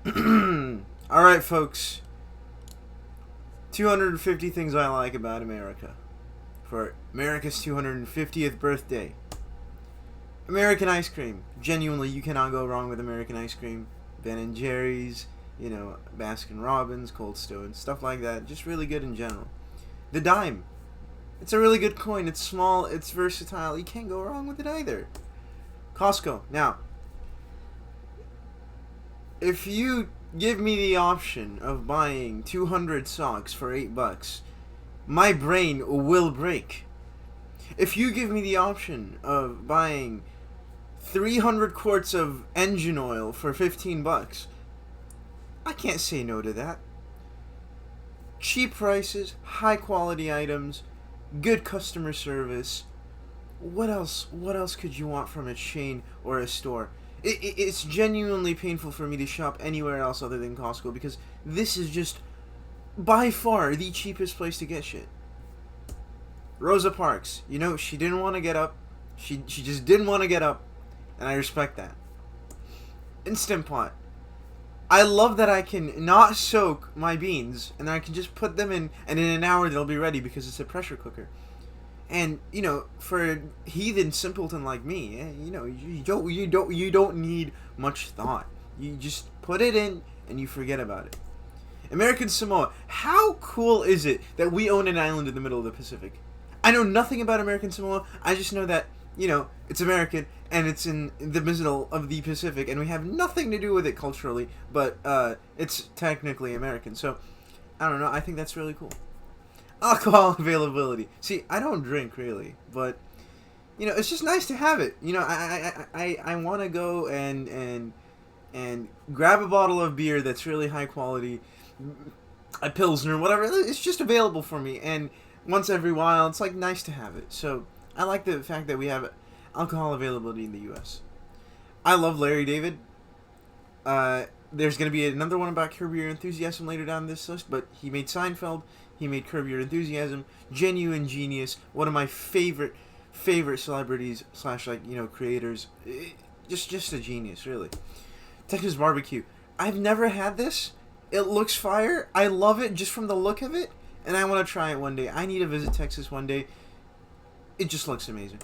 Alright, folks. 250 things I like about America. For America's 250th birthday. American ice cream. Genuinely, you cannot go wrong with American ice cream. Ben and Jerry's, Baskin Robbins, Cold Stone, stuff like that. Just really good in general. The dime. It's a really good coin. It's small, it's versatile. You can't go wrong with it either. Costco. Now, if you give me the option of buying 200 socks for $8, my brain will break. If you give me the option of buying 300 quarts of engine oil for $15, I can't say no to that. Cheap prices, high quality items, good customer service. What else? What else could you want from a chain or a store? It's genuinely painful for me to shop anywhere else other than Costco because this is just by far the cheapest place to get shit. Rosa Parks, she didn't want to get up. She just didn't want to get up, and I respect that. Instant Pot. I love that I can not soak my beans, and I can just put them in, and in an hour they'll be ready because it's a pressure cooker. And for a heathen simpleton like me, you don't need much thought. You just put it in and you forget about it. American Samoa. How cool is it that we own an island in the middle of the Pacific? I know nothing about American Samoa. I just know that it's American and it's in the middle of the Pacific, and we have nothing to do with it culturally, but it's technically American. So I don't know. I think that's really cool. Alcohol availability. See, I don't drink really, but it's just nice to have it. I want to go and grab a bottle of beer that's really high quality, a pilsner, whatever. It's just available for me, and once every while, it's like nice to have it. So I like the fact that we have alcohol availability in the U.S. I love Larry David. There's going to be another one about Curb Your Enthusiasm later down this list, but he made Seinfeld. He made Curb Your Enthusiasm. Genuine genius. One of my favorite celebrities / creators. Just a genius, really. Texas barbecue. I've never had this. It looks fire. I love it just from the look of it, and I want to try it one day. I need to visit Texas one day. It just looks amazing.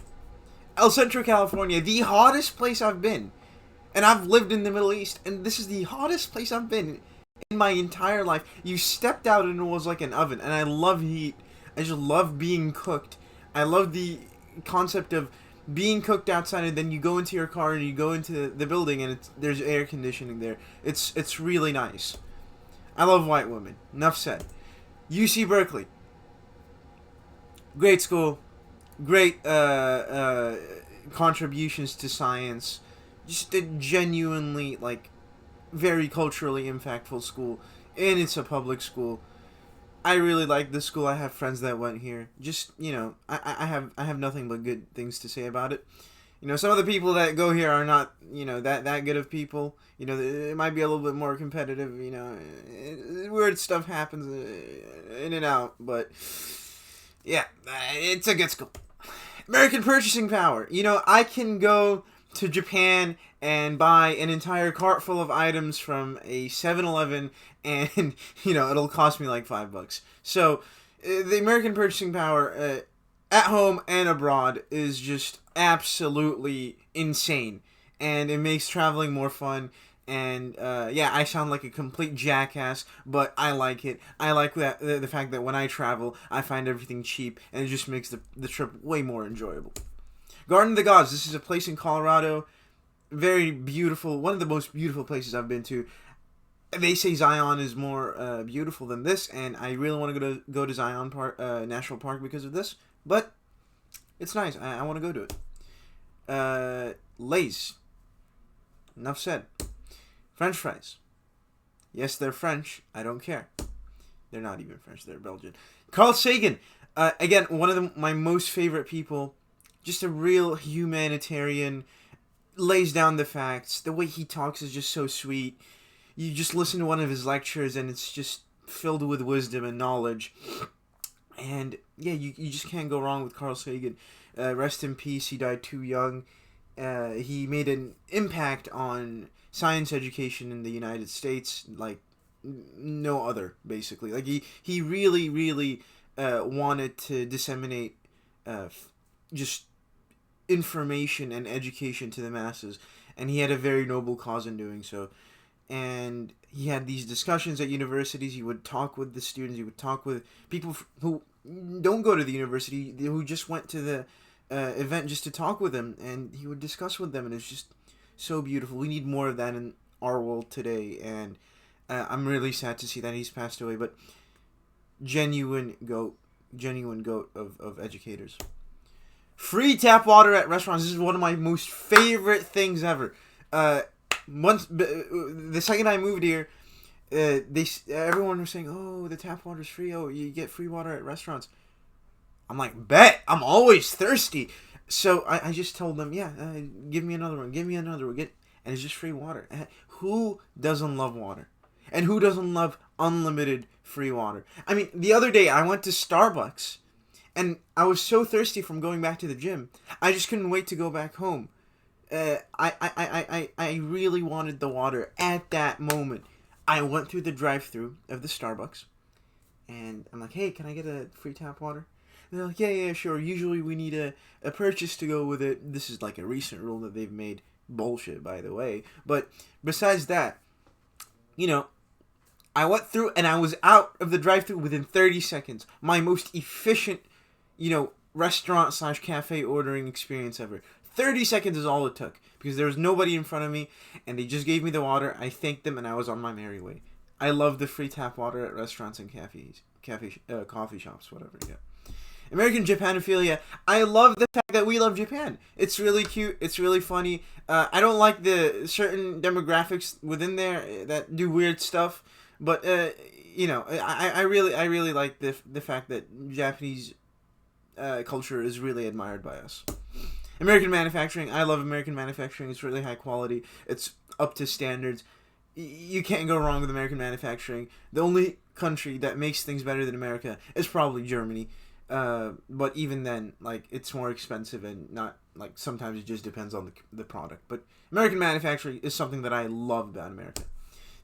El Centro, California, the hottest place I've been. And I've lived in the Middle East, and this is the hottest place I've been in my entire life. You stepped out and it was like an oven, and I love heat. I just love being cooked. I love the concept of being cooked outside, and then you go into your car and you go into the building, and there's air conditioning there. It's really nice. I love white women. Enough said. UC Berkeley. Great school. Great contributions to science. Just a genuinely, very culturally impactful school. And it's a public school. I really like this school. I have friends that went here. Just, I have nothing but good things to say about it. Some of the people that go here are not, that good of people. It might be a little bit more competitive, weird stuff happens in and out, but yeah, it's a good school. American purchasing power. I can go to Japan and buy an entire cart full of items from a 7-Eleven, and it'll cost me like $5. So the American purchasing power at home and abroad is just absolutely insane, and it makes traveling more fun. And I sound like a complete jackass, but I like it. I like that the fact that when I travel, I find everything cheap, and it just makes the trip way more enjoyable. Garden of the Gods. This is a place in Colorado. Very beautiful. One of the most beautiful places I've been to. They say Zion is more beautiful than this, and I really want to go to Zion Park, National Park because of this. But it's nice. I want to go to it. Lay's. Enough said. French fries. Yes, they're French. I don't care. They're not even French. They're Belgian. Carl Sagan. Again, one of my most favorite people. Just a real humanitarian. Lays down the facts. The way he talks is just so sweet. You just listen to one of his lectures and it's just filled with wisdom and knowledge. And yeah, you just can't go wrong with Carl Sagan. Rest in peace. He died too young. He made an impact on science education in the United States like no other, basically. Like he really, really wanted to disseminate just information and education to the masses, and he had a very noble cause in doing so. And he had these discussions at universities. He would talk with the students. He would talk with people who don't go to the university, who just went to the event just to talk with him, and he would discuss with them, and it's just so beautiful. We need more of that in our world today, and I'm really sad to see that he's passed away, but genuine goat of educators. Free tap water at restaurants. This is one of my most favorite things ever. The second I moved here, everyone was saying, "Oh, the tap water's free. Oh, you get free water at restaurants." I'm like, bet. I'm always thirsty. So I just told them, yeah, give me another one. Give me another one. And it's just free water. Who doesn't love water? And who doesn't love unlimited free water? I mean, the other day I went to Starbucks, and I was so thirsty from going back to the gym, I just couldn't wait to go back home. I really wanted the water at that moment. I went through the drive-thru of the Starbucks, and I'm like, hey, can I get a free tap water? And they're like, yeah, sure. Usually we need a purchase to go with it. This is like a recent rule that they've made. Bullshit, by the way. But besides that, I went through and I was out of the drive-thru within 30 seconds. My most efficient, restaurant/cafe ordering experience ever. 30 seconds is all it took because there was nobody in front of me and they just gave me the water. I thanked them and I was on my merry way. I love the free tap water at restaurants and coffee shops, whatever. Yeah. American Japanophilia. I love the fact that we love Japan. It's really cute. It's really funny. I don't like the certain demographics within there that do weird stuff, but I really like the fact that Japanese culture is really admired by us. American manufacturing. I love American manufacturing. It's really high quality. It's up to standards. You can't go wrong with American manufacturing. The only country that makes things better than America is probably Germany. But even then, like, it's more expensive and not, like, sometimes it just depends on the product. But American manufacturing is something that I love about America.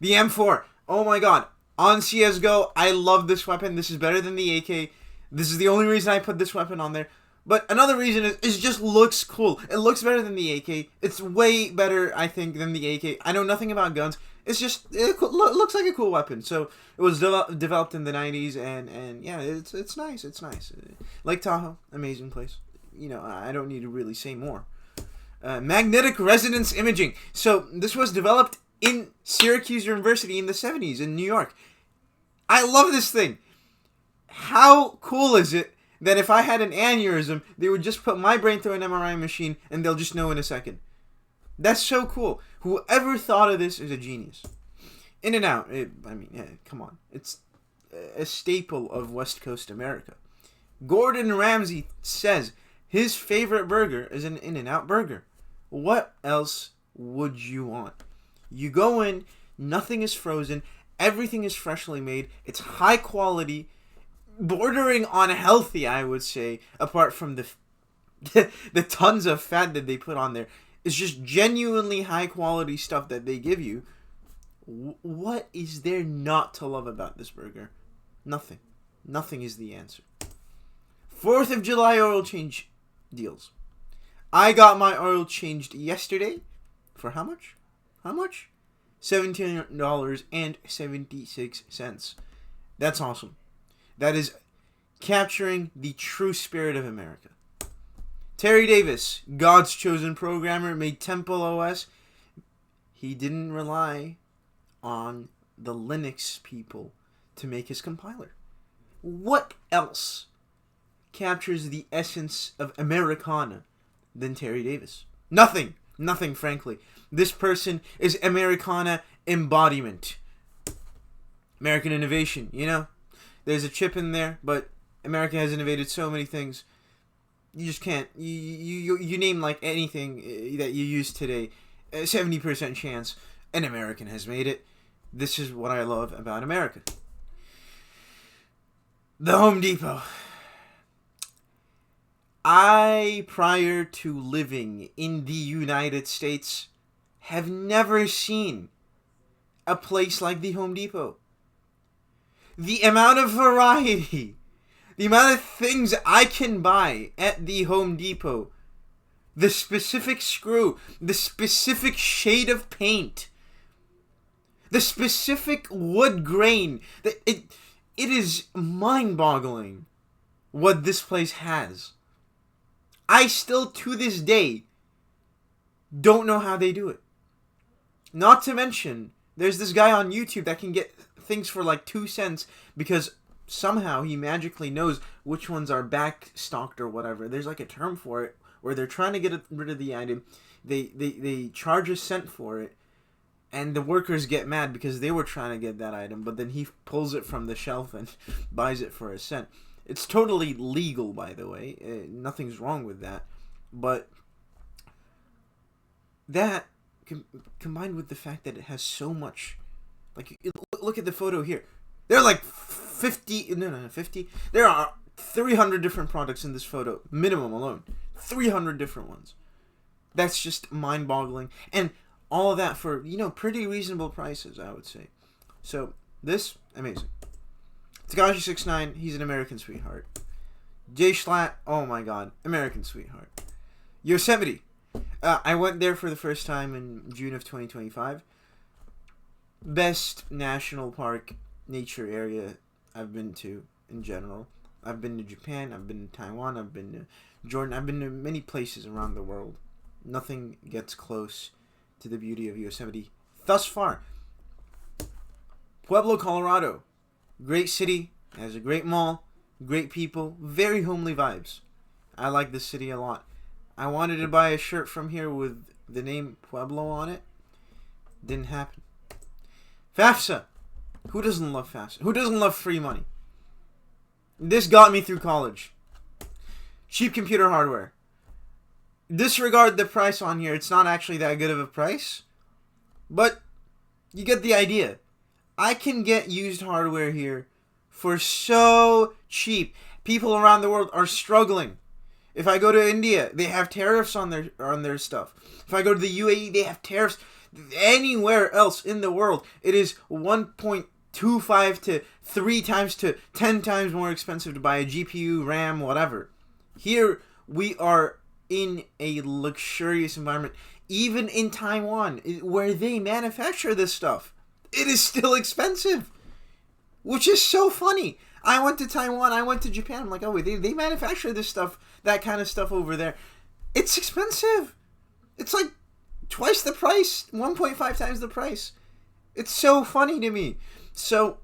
The M4. Oh my god. On CSGO, I love this weapon. This is better than the AK. This is the only reason I put this weapon on there. But another reason is it just looks cool. It looks better than the AK. It's way better, I think, than the AK. I know nothing about guns. It's just, it looks like a cool weapon. So it was developed in the 90s, and yeah, it's nice. It's nice. Lake Tahoe, amazing place. I don't need to really say more. Magnetic resonance imaging. So this was developed in Syracuse University in the 70s in New York. I love this thing. How cool is it that if I had an aneurysm, they would just put my brain through an MRI machine and they'll just know in a second. That's so cool. Whoever thought of this is a genius. In-N-Out. Come on. It's a staple of West Coast America. Gordon Ramsay says his favorite burger is an In-N-Out burger. What else would you want? You go in, nothing is frozen, everything is freshly made, it's high quality, bordering on healthy, I would say, apart from the tons of fat that they put on there. It's just genuinely high quality stuff that they give you. What is there not to love about this burger? Nothing. Nothing is the answer. 4th of July oil change deals. I got my oil changed yesterday. For how much? How much? $17.76. That's awesome. That is capturing the true spirit of America. Terry Davis, God's chosen programmer, made Temple OS. He didn't rely on the Linux people to make his compiler. What else captures the essence of Americana than Terry Davis? Nothing. Nothing, frankly. This person is Americana embodiment. American innovation, There's a chip in there, but America has innovated so many things. You just can't. You name like anything that you use today, 70% chance an American has made it. This is what I love about America. The Home Depot. Prior to living in the United States, have never seen a place like the Home Depot. The amount of variety, the amount of things I can buy at the Home Depot, the specific screw, the specific shade of paint, the specific wood grain, it is mind-boggling what this place has. I still, to this day, don't know how they do it. Not to mention, there's this guy on YouTube that can get things for like 2 cents because somehow he magically knows which ones are back stocked or whatever. There's like a term for it where they're trying to get rid of the item. They charge a cent for it, and the workers get mad because they were trying to get that item, but then he pulls it from the shelf and buys it for a cent. It's totally legal, by the way. Nothing's wrong with that. But that, combined with the fact that it has so much... Like, look at the photo here. There are like 50... No, 50. There are 300 different products in this photo. Minimum alone. 300 different ones. That's just mind-boggling. And all of that for, pretty reasonable prices, I would say. So, this, amazing. Takashi69, he's an American sweetheart. Jay Schlatt, oh my god, American sweetheart. Yosemite, I went there for the first time in June of 2025. Best national park nature area I've been to in general. I've been to Japan, I've been to Taiwan, I've been to Jordan, I've been to many places around the world. Nothing gets close to the beauty of Yosemite thus far. Pueblo, Colorado. Great city, has a great mall, great people, very homely vibes. I like this city a lot. I wanted to buy a shirt from here with the name Pueblo on it. Didn't happen. FAFSA. Who doesn't love FAFSA? Who doesn't love free money? This got me through college. Cheap computer hardware. Disregard the price on here. It's not actually that good of a price. But you get the idea. I can get used hardware here for so cheap. People around the world are struggling. If I go to India, they have tariffs on their stuff. If I go to the UAE, they have tariffs. Anywhere else in the world, it is 1.25 to 3 times to 10 times more expensive to buy a GPU, RAM, whatever. Here, we are in a luxurious environment. Even in Taiwan, where they manufacture this stuff, it is still expensive, which is so funny. I went to Taiwan, I went to Japan. I'm like, oh, wait, they manufacture this stuff, that kind of stuff over there. It's expensive. It's like twice the price, 1.5 times the price. It's so funny to me. So,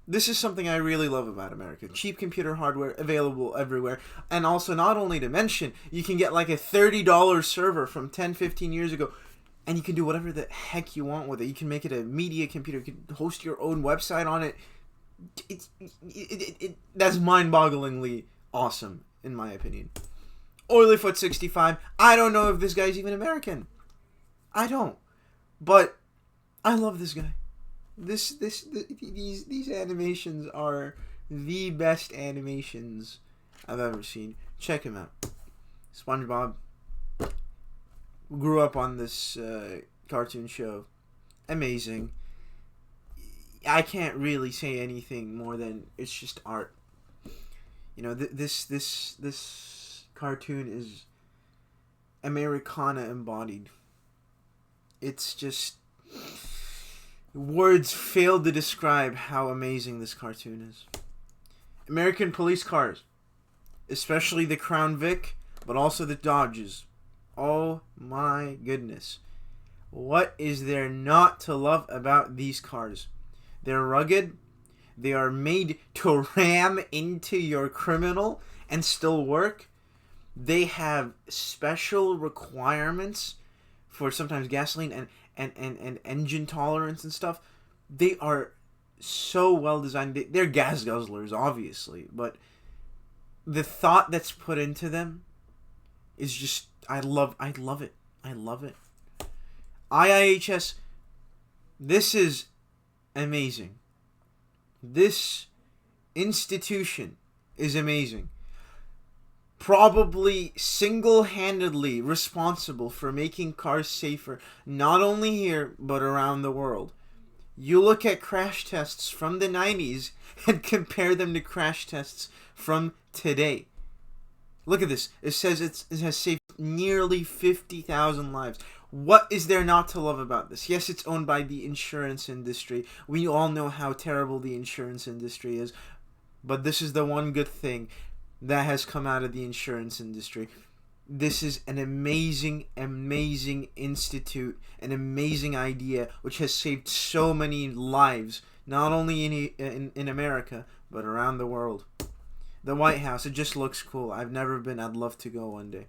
this is something I really love about America. Cheap computer hardware available everywhere. And also, not only to mention, you can get like a $30 server from 10, 15 years ago. And you can do whatever the heck you want with it. You can make it a media computer. You can host your own website on it. That's mind-bogglingly awesome, in my opinion. Oilyfoot65. I don't know if this guy's even American. I don't. But I love this guy. These animations are the best animations I've ever seen. Check him out. SpongeBob. Grew up on this cartoon show. Amazing. I can't really say anything more than it's just art. This cartoon is Americana embodied. It's just... words fail to describe how amazing this cartoon is. American police cars. Especially the Crown Vic, but also the Dodges. Oh my goodness. What is there not to love about these cars? They're rugged. They are made to ram into your criminal and still work. They have special requirements for sometimes gasoline and engine tolerance and stuff. They are so well designed. They're gas guzzlers, obviously, but the thought that's put into them is just... I love it. I love it. IIHS, this is amazing. This institution is amazing. probably single-handedly responsible for making cars safer, not only here, but around the world. You look at crash tests from the 90s and compare them to crash tests from today. Look at this. It says it has saved nearly 50,000 lives. What is there not to love about this? Yes, it's owned by the insurance industry. We all know how terrible the insurance industry is. But this is the one good thing that has come out of the insurance industry. This is an amazing, amazing institute, an amazing idea, which has saved so many lives, not only in America, but around the world. The White House, it just looks cool. I've never been. I'd love to go one day.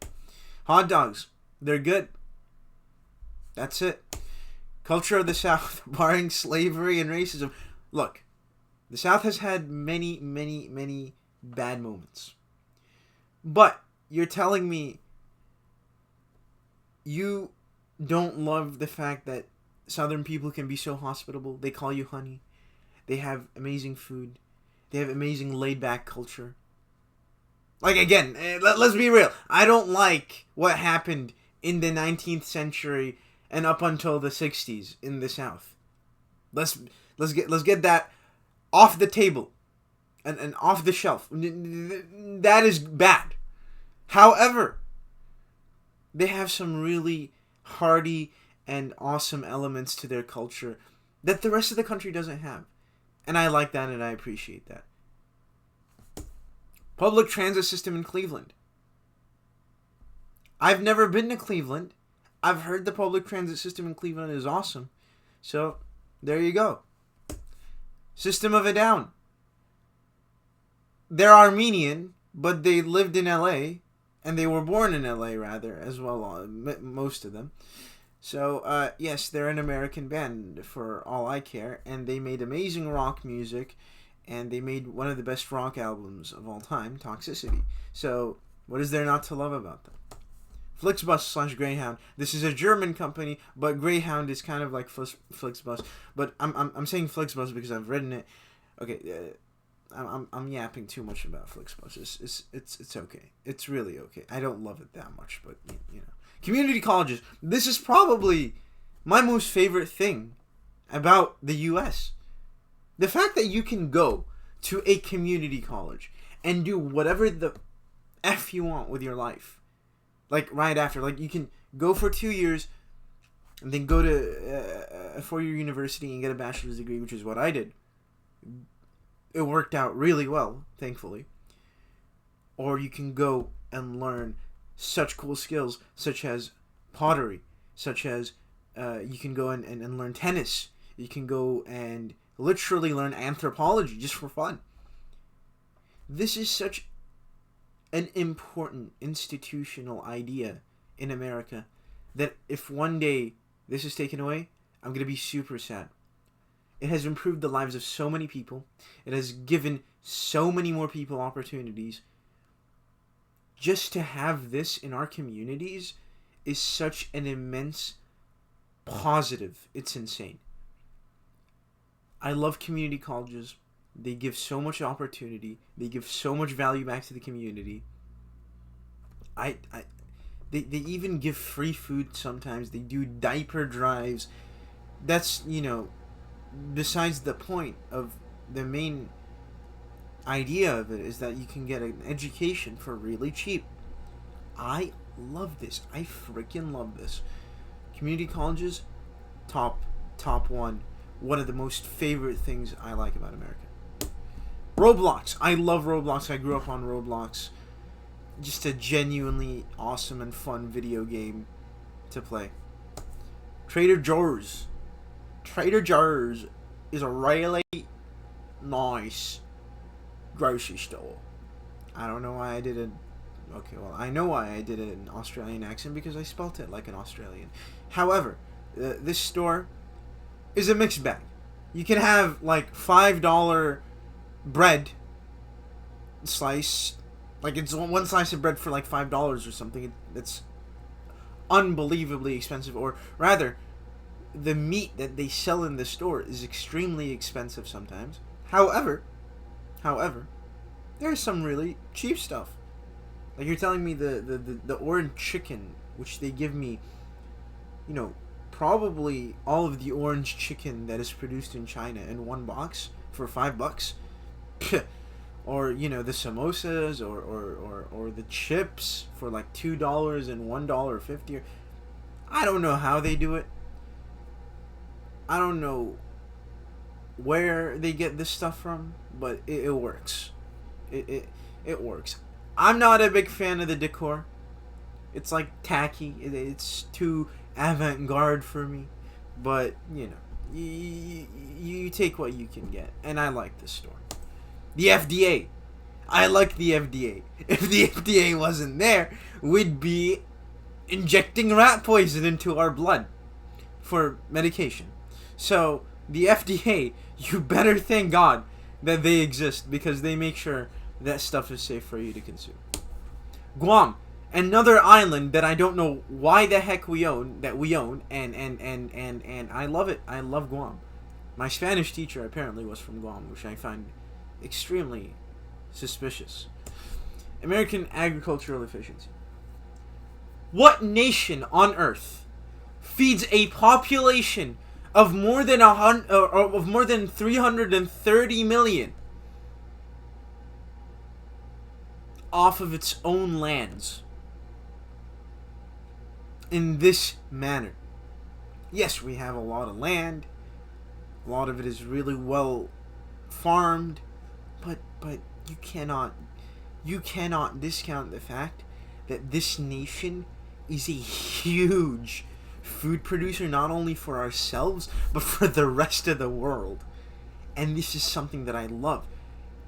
Hot dogs, they're good. That's it. Culture of the South, barring slavery and racism. Look, the South has had many, many, many bad moments. But you're telling me you don't love the fact that Southern people can be so hospitable. They call you honey. They have amazing food. They have amazing laid-back culture. Like, again, let's be real. I don't like what happened in the 19th century and up until the 60s in the South. Let's get that off the table and off the shelf. That is bad. However, they have some really hearty and awesome elements to their culture that the rest of the country doesn't have. And I like that and I appreciate that. Public transit system in Cleveland. I've never been to Cleveland. I've heard the public transit system in Cleveland is awesome. So, there you go. System of a Down. They're Armenian, but they lived in LA. And they were born in LA, rather, as well, most of them. So, yes, they're an American band, for all I care. And they made amazing rock music. And they made one of the best rock albums of all time, Toxicity. So, what is there not to love about them? Flixbus / Greyhound. This is a German company, but Greyhound is kind of like Flixbus. But I'm saying Flixbus because I've written it. Okay, I'm yapping too much about Flixbus. It's okay. It's really okay. I don't love it that much, but you know. Community colleges. This is probably my most favorite thing about the U.S. The fact that you can go to a community college and do whatever the F you want with your life. Like, right after. Like, you can go for 2 years and then go to a 4-year university and get a bachelor's degree, which is what I did. It worked out really well, thankfully. Or you can go and learn such cool skills, such as pottery, such as you can go and learn tennis. You can go and literally learn anthropology just for fun. This is such an important institutional idea in America that if one day this is taken away, I'm going to be super sad. It has improved the lives of so many people. It has given so many more people opportunities. Just to have this in our communities is such an immense positive. It's insane. I love community colleges. They give so much opportunity. They give so much value back to the community. They even give free food sometimes. They do diaper drives. That's, you know, besides the point of the main idea of it is that you can get an education for really cheap. I love this. I freaking love this. Community colleges, top one. One of the most favorite things I like about America. Roblox. I love Roblox. I grew up on Roblox. Just a genuinely awesome and fun video game to play. Trader Joe's. Trader Joe's is a really nice grocery store. I don't know why I did it. Okay, well, I know why I did it in an Australian accent because I spelt it like an Australian. However, this store is a mixed bag. You can have like $5 bread slice. Like, it's one slice of bread for like $5 or something. It's unbelievably expensive. Or rather, the meat that they sell in the store is extremely expensive sometimes. However, there's some really cheap stuff. Like, you're telling me the orange chicken, which they give me, you know, probably all of the orange chicken that is produced in China in one box for $5? Or, you know, the samosas or the chips for like $2 and $1.50. I don't know how they do it. I don't know where they get this stuff from, but it works. It works. I'm not a big fan of the decor. It's like tacky. It's too avant-garde for me. But, you know, you take what you can get. And I like this store. The FDA. I like the FDA. If the FDA wasn't there, we'd be injecting rat poison into our blood for medication. So, the FDA, you better thank God that they exist, because they make sure that stuff is safe for you to consume. Guam, another island that I don't know why the heck we own, and I love it. I love Guam. My Spanish teacher apparently was from Guam, which I find extremely suspicious. American agricultural efficiency. What nation on earth feeds a population of more than 330 million off of its own lands in this manner? Yes, we have a lot of land. A lot of it is really well farmed, but you cannot discount the fact that this nation is a huge food producer, not only for ourselves, but for the rest of the world. And this is something that I love.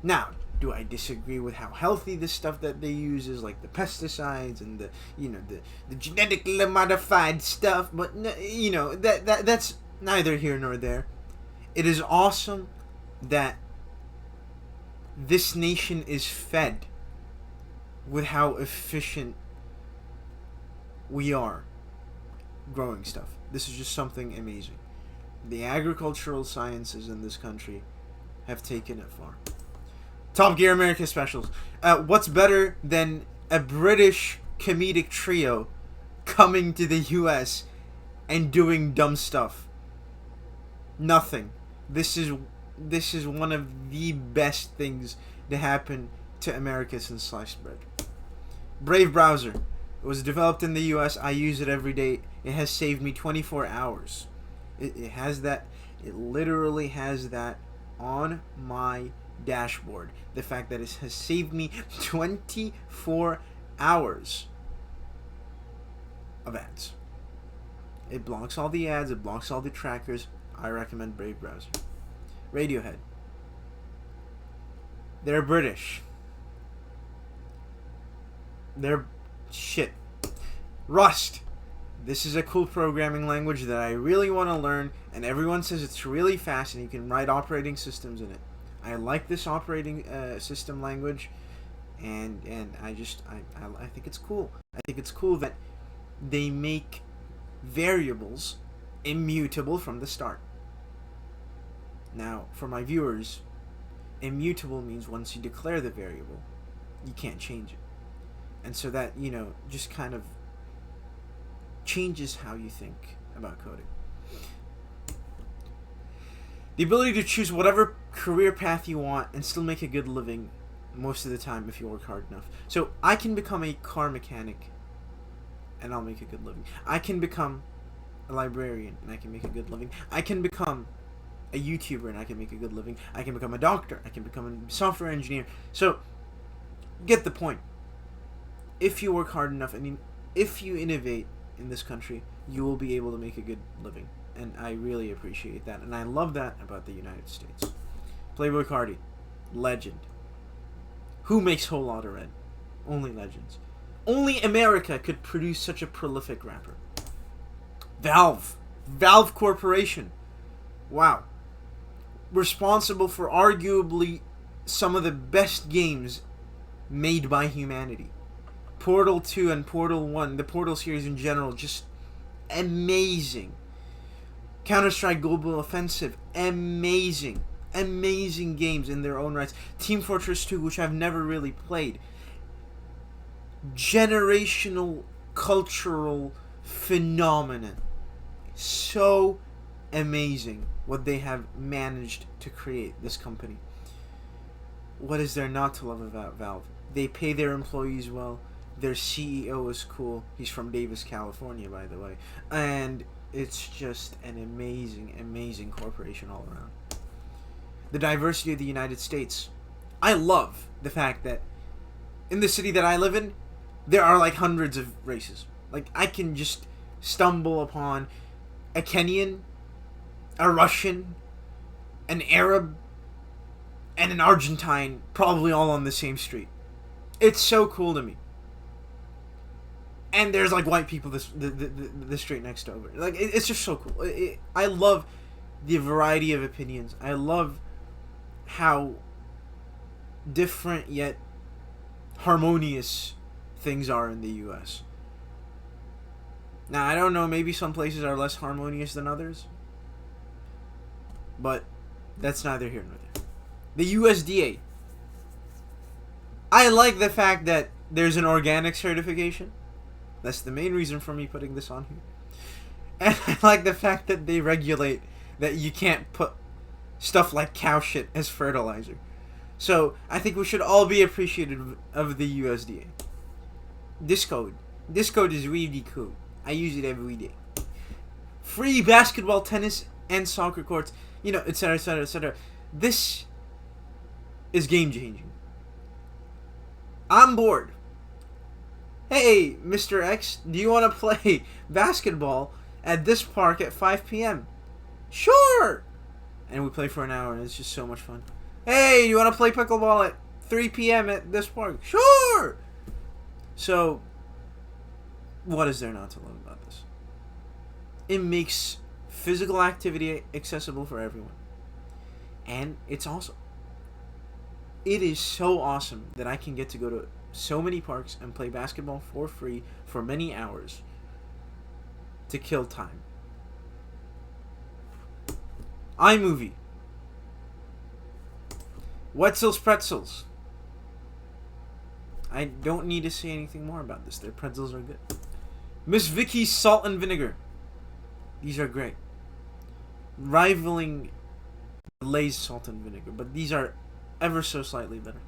Now, do I disagree with how healthy the stuff that they use is, like the pesticides and the genetically modified stuff? But that's neither here nor there. It is awesome that this nation is fed with how efficient we are growing stuff. This is just something amazing. The agricultural sciences in this country have taken it far. Top Gear America Specials. What's better than a British comedic trio coming to the US and doing dumb stuff? Nothing. This is one of the best things to happen to America since sliced bread. Brave browser. It was developed in the US. I use it every day. It has saved me 24 hours. It has that. It literally has that on my dashboard. The fact that it has saved me 24 hours of ads. It blocks all the ads. It blocks all the trackers. I recommend Brave browser. Radiohead. They're British. They're shit. Rust. This is a cool programming language that I really want to learn, and everyone says it's really fast and you can write operating systems in it. I like this operating system language, and I think it's cool. I think it's cool that they make variables immutable from the start. Now, for my viewers, immutable means once you declare the variable, you can't change it. And so that, just kind of changes how you think about coding. The ability to choose whatever career path you want and still make a good living most of the time if you work hard enough. So I can become a car mechanic and I'll make a good living. I can become a librarian and I can make a good living. I can become a YouTuber and I can make a good living. I can become a doctor. I can become a software engineer. So, get the point. If you work hard enough, if you innovate in this country, you will be able to make a good living. And I really appreciate that. And I love that about the United States. Playboi Carti, legend. Who makes Whole Lotta Red? Only legends. Only America could produce such a prolific rapper. Valve Corporation. Wow. Responsible for arguably some of the best games made by humanity. Portal 2 and Portal 1, the Portal series in general, just amazing. Counter-Strike Global Offensive, amazing. Amazing games in their own rights. Team Fortress 2, which I've never really played. generational cultural phenomenon. So amazing what they have managed to create, this company. What is there not to love about Valve? They pay their employees well. Their CEO is cool. He's from Davis, California, by the way. And it's just an amazing, amazing corporation all around. The diversity of the United States. I love the fact that in the city that I live in, there are like hundreds of races. Like, I can just stumble upon a Kenyan, a Russian, an Arab, and an Argentine, probably all on the same street. It's so cool to me. And there's like white people the street next over. Like, it's just so cool. I love the variety of opinions. I love how different yet harmonious things are in the U.S. Now, I don't know, maybe some places are less harmonious than others, but that's neither here nor there. The USDA. I like the fact that there's an organic certification. That's the main reason for me putting this on here. And I like the fact that they regulate that you can't put stuff like cow shit as fertilizer. So, I think we should all be appreciative of the USDA. Discode. Discode is really cool. I use it every day. Free basketball, tennis, and soccer courts, etc., etc., etc. This is game changing. I'm bored. Hey, Mr. X, do you want to play basketball at this park at 5 p.m.? Sure! And we play for an hour, and it's just so much fun. Hey, you want to play pickleball at 3 p.m. at this park? Sure! So, what is there not to love about this? It makes physical activity accessible for everyone. And it's awesome. It is so awesome that I can get to go to so many parks and play basketball for free for many hours to kill time. iMovie. Wetzel's Pretzels. I don't need to say anything more about this. Their pretzels are good. Miss Vicky's Salt and Vinegar. These are great. Rivaling Lay's Salt and Vinegar, but these are ever so slightly better.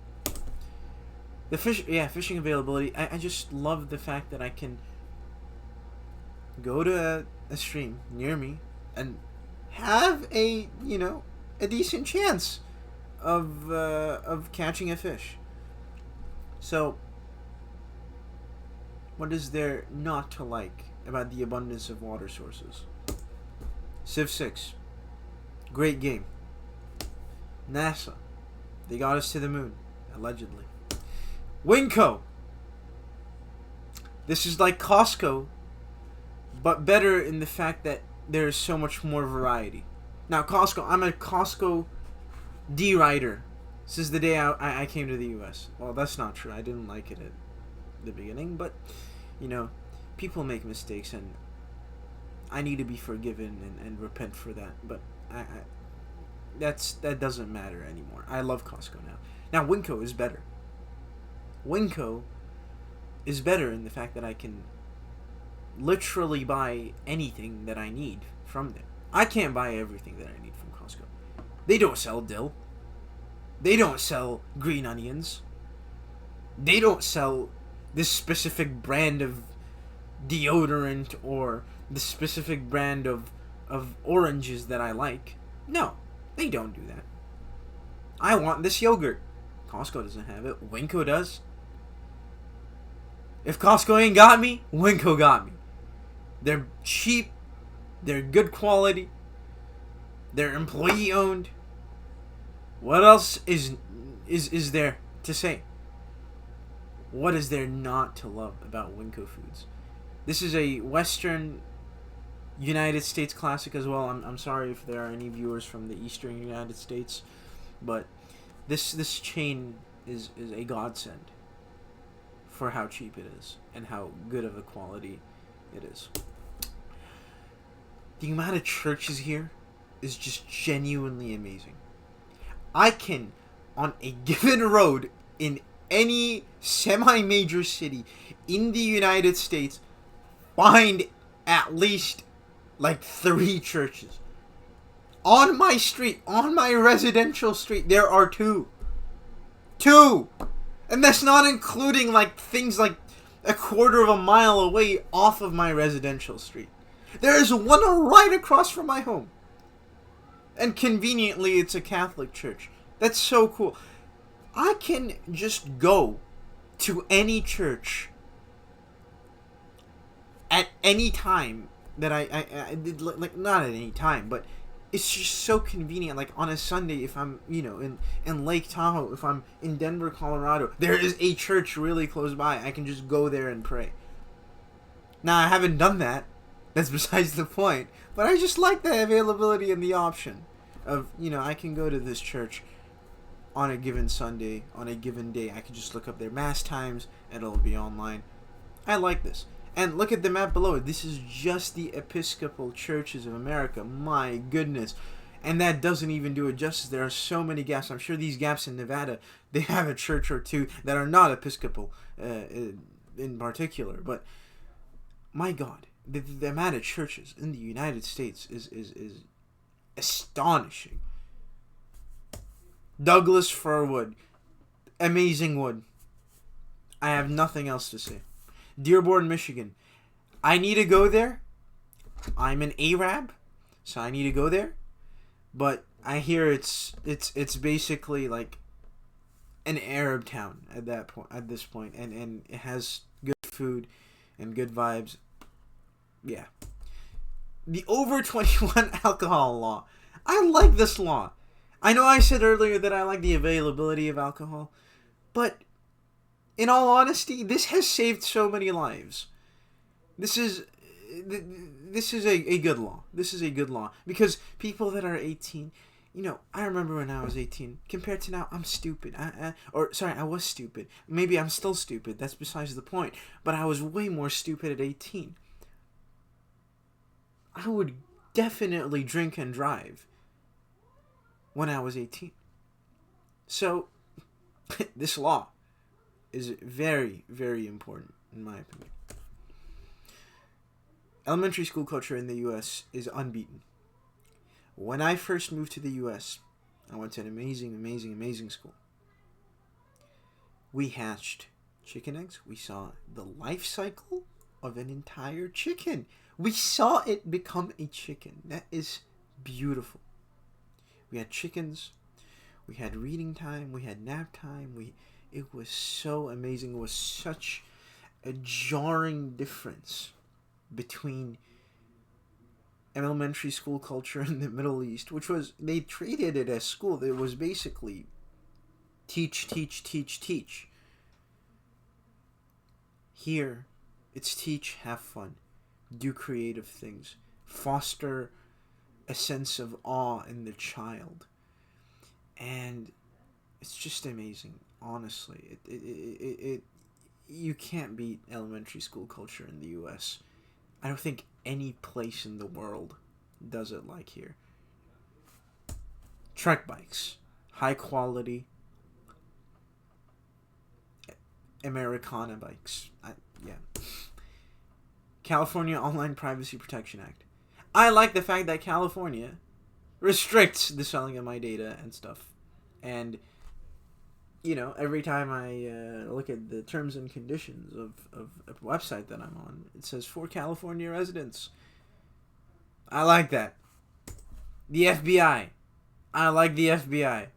The fishing availability. I just love the fact that I can go to a stream near me and have a decent chance of catching a fish. So, what is there not to like about the abundance of water sources? Civ 6. Great game. NASA. They got us to the moon, allegedly. Winco. This is like Costco, but better in the fact that there is so much more variety. Now, Costco, I'm a Costco D-rider since the day I came to the U.S. Well, that's not true. I didn't like it at the beginning, but, people make mistakes, and I need to be forgiven and repent for that. But that doesn't matter anymore. I love Costco now. Now, Winco is better. Winco is better in the fact that I can literally buy anything that I need from them. I can't buy everything that I need from Costco. They don't sell dill. They don't sell green onions. They don't sell this specific brand of deodorant or the specific brand of oranges that I like. No, they don't do that. I want this yogurt. Costco doesn't have it. Winco does. If Costco ain't got me, Winco got me. They're cheap. They're good quality. They're employee owned. What else is there to say? What is there not to love about Winco Foods? This is a Western United States classic as well. I'm sorry if there are any viewers from the Eastern United States, but this chain is a godsend for how cheap it is and how good of a quality it is. The amount of churches here is just genuinely amazing. I can, on a given road in any semi-major city in the United States, find at least like 3 churches. On my street, on my residential street, there are 2. 2! And that's not including like things like a quarter of a mile away off of my residential street. There is one right across from my home. And conveniently, it's a Catholic church. That's so cool. I can just go to any church at any time that I did, like, not at any time, but it's just so convenient. Like on a Sunday, if I'm, in Lake Tahoe, if I'm in Denver, Colorado, there is a church really close by. I can just go there and pray. Now, I haven't done that. That's besides the point. But I just like the availability and the option of, I can go to this church on a given Sunday, on a given day. I can just look up their mass times and it'll be online. I like this. And look at the map below. This is just the Episcopal Churches of America. My goodness. And that doesn't even do it justice. There are so many gaps. I'm sure these gaps in Nevada, they have a church or 2 that are not Episcopal in particular. But my God, the amount of churches in the United States is astonishing. Douglas Firwood. Amazing wood. I have nothing else to say. Dearborn, Michigan. I need to go there. I'm an Arab, so I need to go there. But I hear it's basically like an Arab town at this point, and it has good food and good vibes. Yeah. The over 21 alcohol law. I like this law. I know I said earlier that I like the availability of alcohol, but in all honesty, this has saved so many lives. This is a good law. This is a good law. Because people that are 18, I remember when I was 18. Compared to now, I'm stupid. I was stupid. Maybe I'm still stupid. That's besides the point. But I was way more stupid at 18. I would definitely drink and drive when I was 18. So, this law is very, very important, in my opinion. Elementary school culture in the U.S. is unbeaten. When I first moved to the U.S., I went to an amazing, amazing, amazing school. We hatched chicken eggs. We saw the life cycle of an entire chicken. We saw it become a chicken. That is beautiful. We had chickens. We had reading time. We had nap time. It was so amazing. It was such a jarring difference between elementary school culture in the Middle East, which was, they treated it as school. It was basically teach, teach, teach, teach. Here, it's teach, have fun, do creative things, foster a sense of awe in the child. And it's just amazing. Honestly, you can't beat elementary school culture in the U.S. I don't think any place in the world does it like here. Trek bikes, high quality Americana bikes. California Online Privacy Protection Act. I like the fact that California restricts the selling of my data and stuff. And every time I look at the terms and conditions of a website that I'm on, it says for California residents. I like that. The FBI. I like the FBI.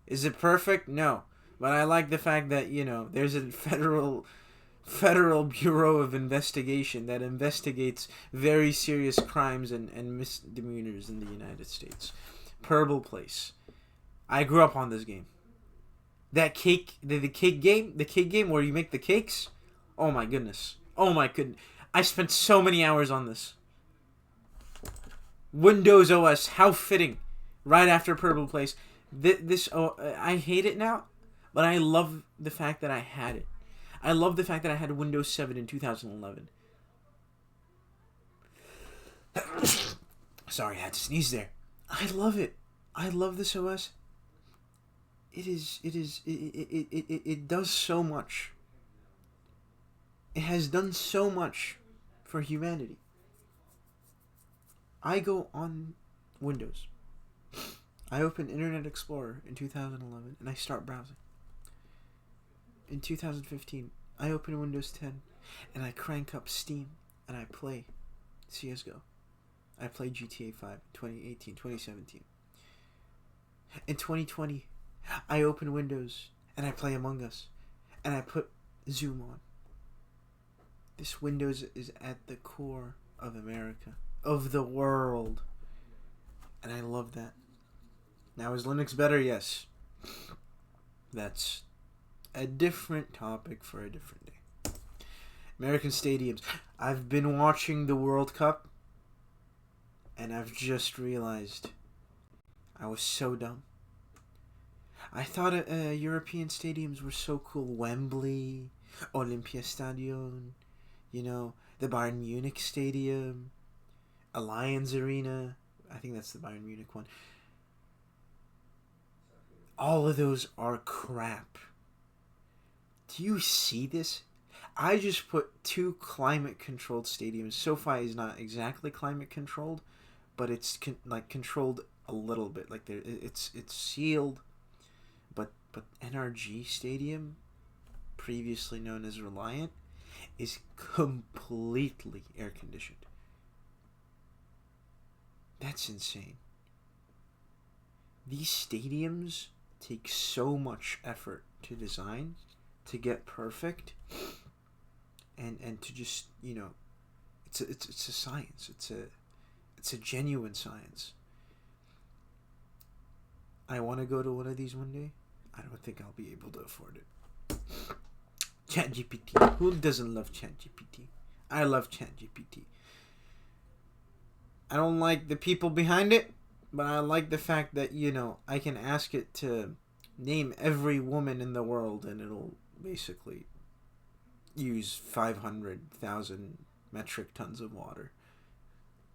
Is it perfect? No. But I like the fact that, there's a federal Bureau of Investigation that investigates very serious crimes and misdemeanors in the United States. Purple Place. I grew up on this game. That cake, the cake game where you make the cakes. Oh my goodness. I spent so many hours on this. Windows OS, how fitting. Right after Purple Place. I hate it now, but I love the fact that I had it. I love the fact that I had Windows 7 in 2011. Sorry, I had to sneeze there. I love it. I love this OS. it does so much. It has done so much for humanity. I go on Windows. I open Internet Explorer in 2011 and I start browsing. In 2015, I open Windows 10 and I crank up Steam and I play CSGO. I play GTA 5 2018, 2017. In 2020, I open Windows and I play Among Us and I put Zoom on. This Windows is at the core of America, of the world. And I love that. Now, is Linux better? Yes. That's a different topic for a different day. American stadiums. I've been watching the World Cup, and I've just realized I was so dumb. I thought European stadiums were so cool. Wembley, Olympiastadion, the Bayern Munich Stadium, Allianz Arena. I think that's the Bayern Munich one. All of those are crap. Do you see this? I just put 2 climate-controlled stadiums. SoFi is not exactly climate-controlled, but it's controlled a little bit. Like it's sealed. But NRG Stadium, previously known as Reliant, is completely air-conditioned. That's insane. These stadiums take so much effort to design, to get perfect, and to just, it's a science. It's a genuine science. I want to go to one of these one day. I don't think I'll be able to afford it. ChatGPT. Who doesn't love ChatGPT? I love ChatGPT. I don't like the people behind it, but I like the fact that, I can ask it to name every woman in the world and it'll basically use 500,000 metric tons of water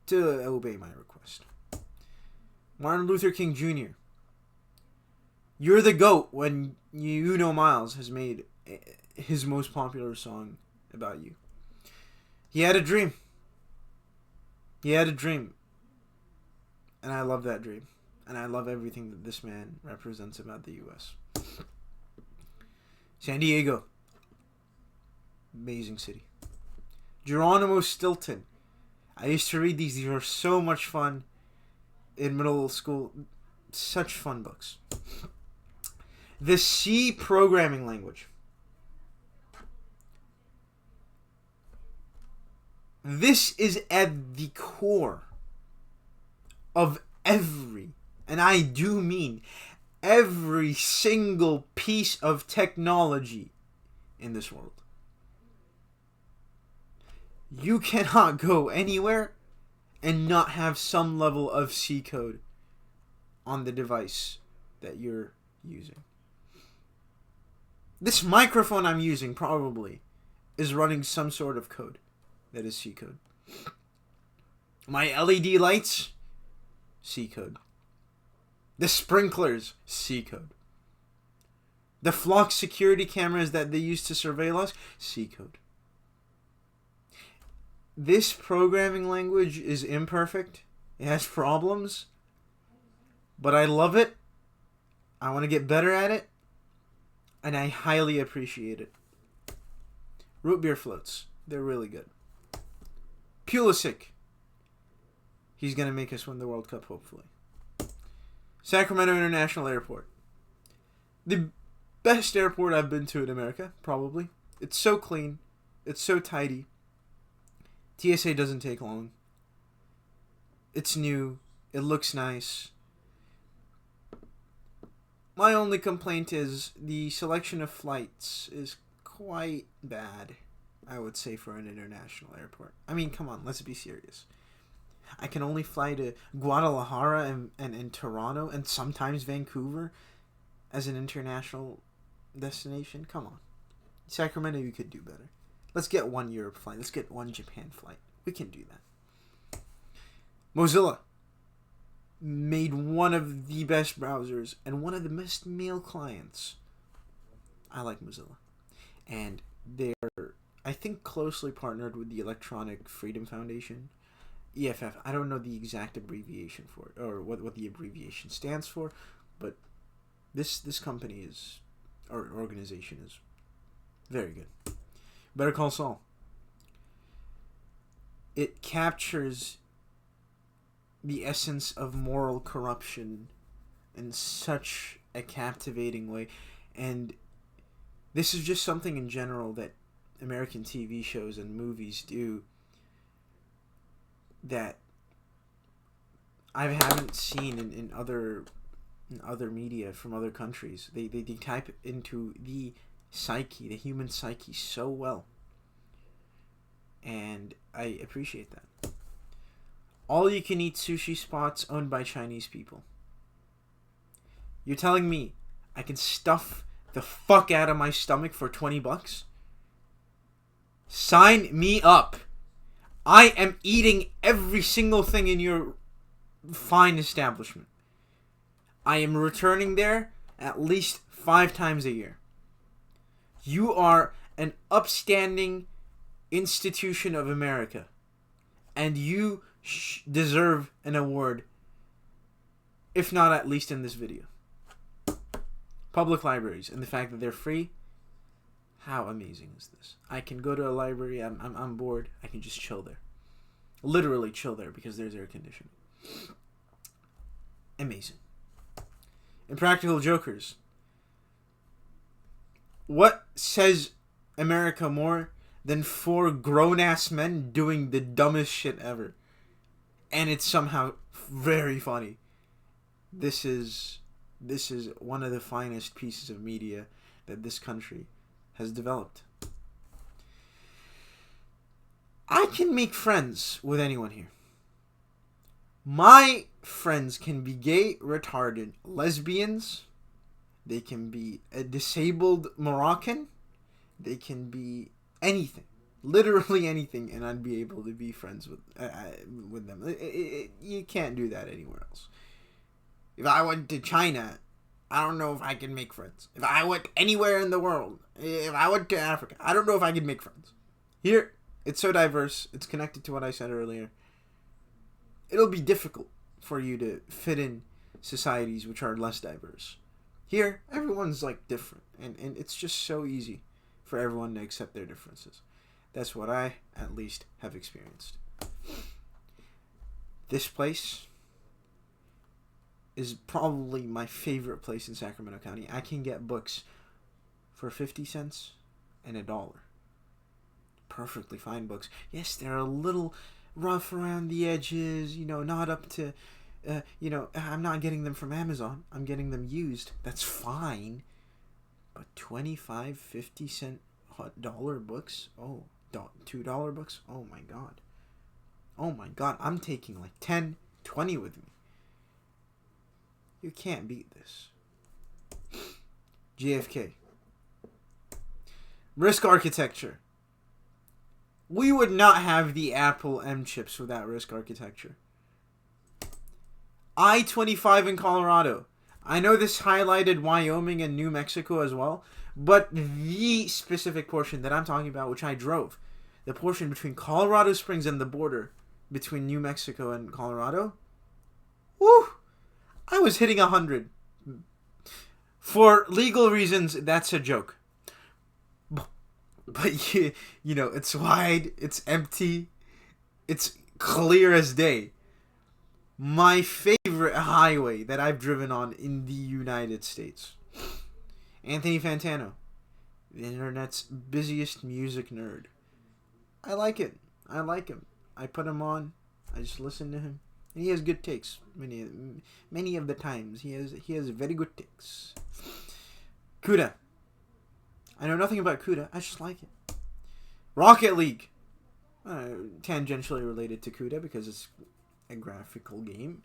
to obey my request. Martin Luther King Jr. You're the GOAT when Miles has made his most popular song about you. He had a dream. And I love that dream. And I love everything that this man represents about the U.S. San Diego. Amazing city. Geronimo Stilton. I used to read these. These were so much fun in middle school. Such fun books. The C programming language. This is at the core of every, and I do mean every single piece of technology in this world. You cannot go anywhere and not have some level of C code on the device that you're using. This microphone I'm using probably is running some sort of code that is C code. My LED lights, C code. The sprinklers, C code. The flock security cameras that they use to surveil us, C code. This programming language is imperfect. It has problems. But I love it. I want to get better at it. And I highly appreciate it. Root beer floats. They're really good. Pulisic. He's going to make us win the World Cup, hopefully. Sacramento International Airport. The best airport I've been to in America, probably. It's so clean. It's so tidy. TSA doesn't take long. It's new. It looks nice. My only complaint is the selection of flights is quite bad, I would say, for an international airport. I mean, come on, let's be serious. I can only fly to Guadalajara and Toronto and sometimes Vancouver as an international destination. Come on. Sacramento, you could do better. Let's get one Europe flight. Let's get one Japan flight. We can do that. Mozilla. made one of the best browsers and one of the best mail clients. I like Mozilla. And they're, I think, closely partnered with the Electronic Freedom Foundation. EFF. I don't know the exact abbreviation for it, or what the abbreviation stands for, but this company is, or organization is, very good. Better Call Saul. It captures the essence of moral corruption in such a captivating way, and this is just something in general that American TV shows and movies do that I haven't seen in other media from other countries. They type into the psyche, the human psyche, so well, and I appreciate that. All you can eat sushi spots owned by Chinese people. You're telling me I can stuff the fuck out of my stomach for $20? Sign me up. I am eating every single thing in your fine establishment. I am returning there at least 5 times a year. You are an upstanding institution of America, and you deserve an award, if not at least in this video. Public libraries and the fact that they're free. How amazing is this? I can go to a library. I'm bored. I can just chill there. Literally chill there because there's air conditioning. Amazing. Impractical Jokers. What says America more than 4 grown-ass men doing the dumbest shit ever? And it's somehow very funny. This is one of the finest pieces of media that this country has developed. I can make friends with anyone here. My friends can be gay, retarded, lesbians. They can be a disabled Moroccan. They can be anything. Literally anything, and I'd be able to be friends with them. You can't do that anywhere else. If I went to China, I don't know if I can make friends. If I went anywhere in the world, if I went to Africa, I don't know if I could make friends. Here, it's so diverse. It's connected to what I said earlier. It'll be difficult for you to fit in societies which are less diverse. Here, everyone's like different, and it's just so easy for everyone to accept their differences. That's what I, at least, have experienced. This place is probably my favorite place in Sacramento County. I can get books for 50 cents and $1. Perfectly fine books. Yes, they're a little rough around the edges, not up to, I'm not getting them from Amazon. I'm getting them used. That's fine. But 25, 50 cent dollar books? Oh, $2 books? Oh my God. Oh my God. I'm taking like 10, 20 with me. You can't beat this. JFK. RISC architecture. We would not have the Apple M chips without RISC architecture. I-25 in Colorado. I know this highlighted Wyoming and New Mexico as well, but the specific portion that I'm talking about, which I drove, the portion between Colorado Springs and the border between New Mexico and Colorado, woo! I was hitting 100. For legal reasons, that's a joke. But, it's wide, it's empty, it's clear as day. My favorite highway that I've driven on in the United States. Anthony Fantano, the internet's busiest music nerd. I like it. I like him. I put him on. I just listen to him. And he has good takes. Many of the times he has very good takes. CUDA. I know nothing about CUDA. I just like it. Rocket League. Tangentially related to CUDA because it's a graphical game.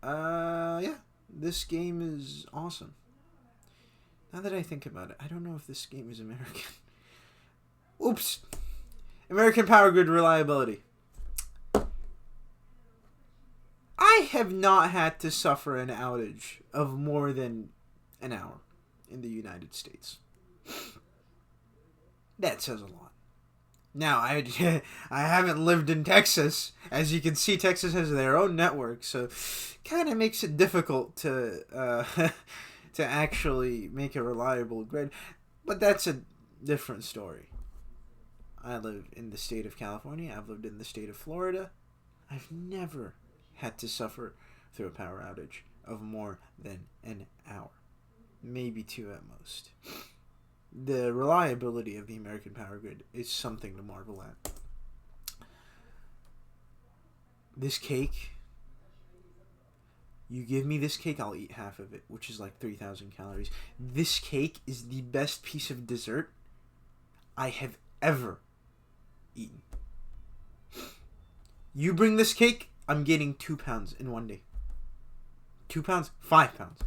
Yeah. This game is awesome. Now that I think about it, I don't know if this game is American. Oops. American Power Grid reliability. I I have not had to suffer an outage of more than an hour in the United States. That says a lot. Now, I haven't lived in Texas. As you can see, Texas has their own network, so kind of makes it difficult to to actually make a reliable grid. But that's a different story. I live in the state of California. I've lived in the state of Florida. I've never had to suffer through a power outage of more than an hour. Maybe 2 at most. The reliability of the American power grid is something to marvel at. This cake, you give me this cake, I'll eat half of it, which is like 3,000 calories. This cake is the best piece of dessert I have ever eaten. You bring this cake, I'm getting 2 pounds in one day. 2 pounds? 5 pounds.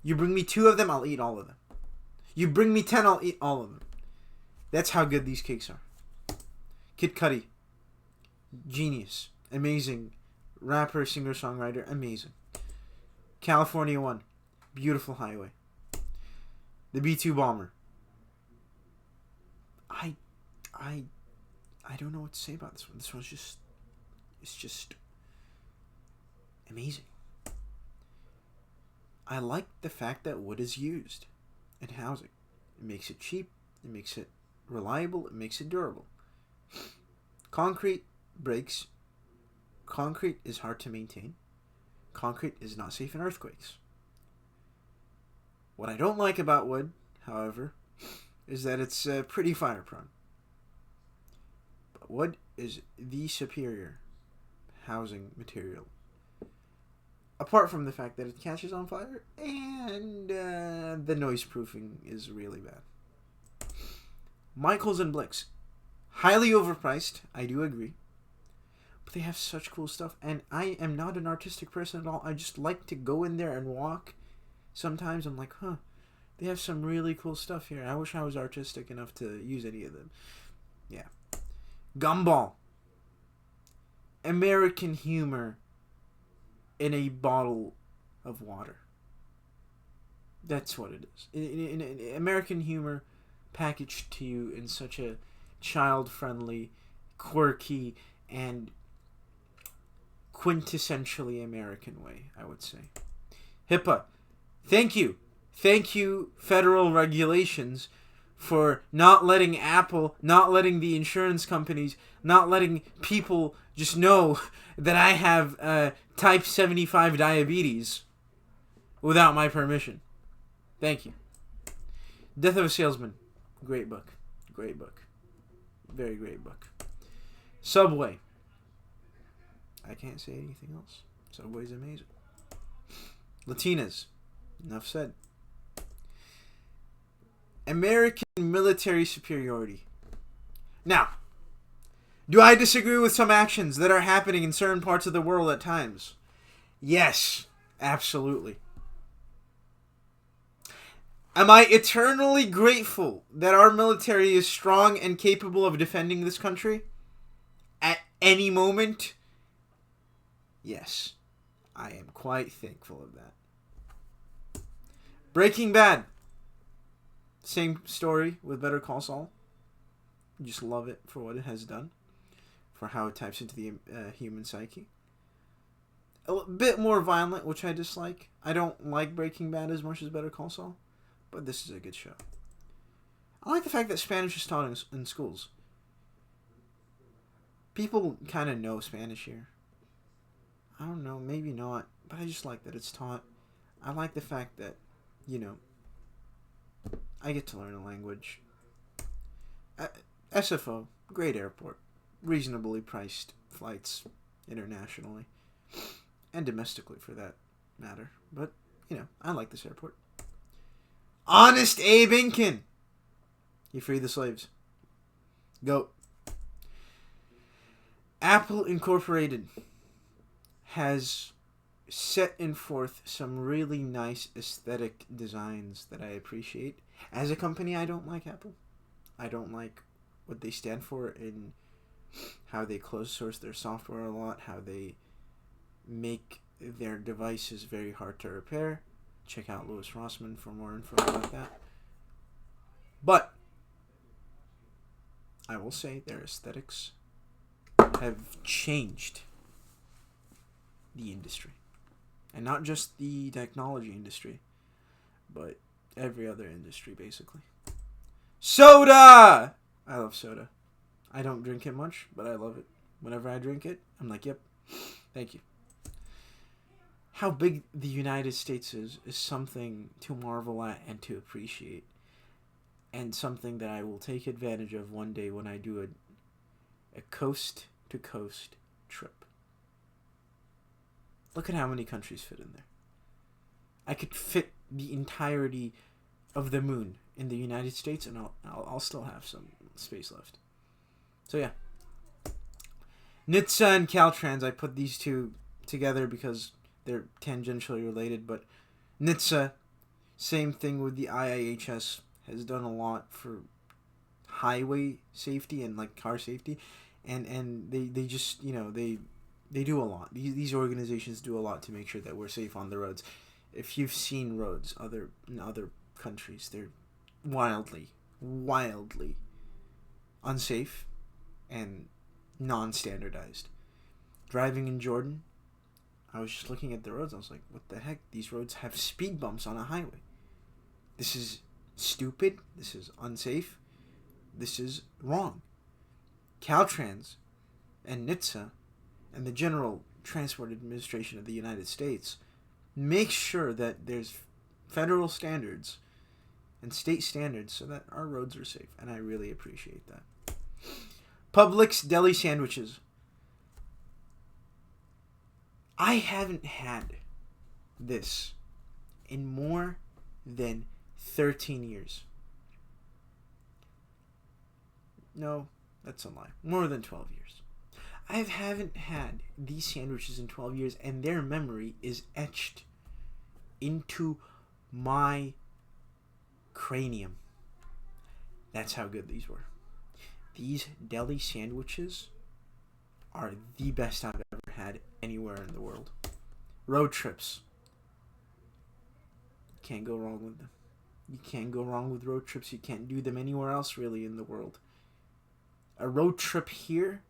You bring me 2 of them, I'll eat all of them. You bring me 10, I'll eat all of them. That's how good these cakes are. Kid Cudi. Genius. Amazing. Rapper, singer, songwriter. Amazing. California 1. Beautiful highway. The B-2 bomber. I don't know what to say about this one. This one's just... It's just... amazing. I like the fact that wood is used in housing. It makes it cheap. It makes it reliable. It makes it durable. Concrete breaks. Concrete is hard to maintain. Concrete is not safe in earthquakes. What I don't like about wood, however, is that it's pretty fire prone. But wood is the superior housing material. Apart from the fact that it catches on fire and the noise proofing is really bad. Michaels and Blix. Highly overpriced, I do agree. But they have such cool stuff. And I am not an artistic person at all. I just like to go in there and walk. Sometimes I'm like, they have some really cool stuff here. I wish I was artistic enough to use any of them. Yeah. Gumball. American humor in a bottle of water. That's what it is. In American humor packaged to you in such a child-friendly, quirky, and quintessentially American way, I would say. HIPAA. Thank you. Thank you, federal regulations, for not letting Apple, not letting the insurance companies, not letting people just know that I have type 75 diabetes without my permission. Thank you. Death of a Salesman. Great book. Great book. Very great book. Subway. I can't say anything else. Subway's amazing. Latinas. Enough said. American military superiority. Now, do I disagree with some actions that are happening in certain parts of the world at times? Yes, absolutely. Am I eternally grateful that our military is strong and capable of defending this country at any moment? Yes, I am quite thankful of that. Breaking Bad. Same story with Better Call Saul. Just love it for what it has done. For how it types into the human psyche. A bit more violent, which I dislike. I don't like Breaking Bad as much as Better Call Saul. But this is a good show. I like the fact that Spanish is taught in schools. People kind of know Spanish here. I don't know, maybe not. But I just like that it's taught. I like the fact that, I get to learn a language. SFO, great airport. Reasonably priced flights internationally. And domestically for that matter. But, I like this airport. Honest Abe Incan. He freed the slaves. Goat. Apple Incorporated has set in forth some really nice aesthetic designs that I appreciate. As a company, I don't like Apple. I don't like what they stand for in how they close source their software a lot, how they make their device is very hard to repair. Check out Louis Rossmann for more info about that. But I will say their aesthetics have changed the industry. And not just the technology industry, but every other industry, basically. Soda! I love soda. I don't drink it much, but I love it. Whenever I drink it, I'm like, yep, thank you. How big the United States is something to marvel at and to appreciate. And something that I will take advantage of one day when I do a coast-to-coast trip. Look at how many countries fit in there. I could fit the entirety of the moon in the United States, and I'll still have some space left. So yeah. NHTSA and Caltrans, I put these two together because they're tangentially related, but NHTSA, same thing with the IIHS, has done a lot for highway safety and like car safety, and they just, you know, they do a lot. These organizations do a lot to make sure that we're safe on the roads. If you've seen roads in other countries, they're wildly unsafe and non-standardized. Driving in Jordan, I was just looking at the roads. I was like, what the heck? These roads have speed bumps on a highway. This is stupid. This is unsafe. This is wrong. Caltrans and NHTSA and the General Transport Administration of the United States make sure that there's federal standards and state standards so that our roads are safe, and I really appreciate that. Publix deli sandwiches. I haven't had this in more than 13 years. No, that's a lie. More than 12 years. I haven't had these sandwiches in 12 years, and their memory is etched into my cranium. That's how good these were. These deli sandwiches are the best I've ever had anywhere in the world. Road trips. Can't go wrong with them. You can't go wrong with road trips. You can't do them anywhere else really in the world. A road trip here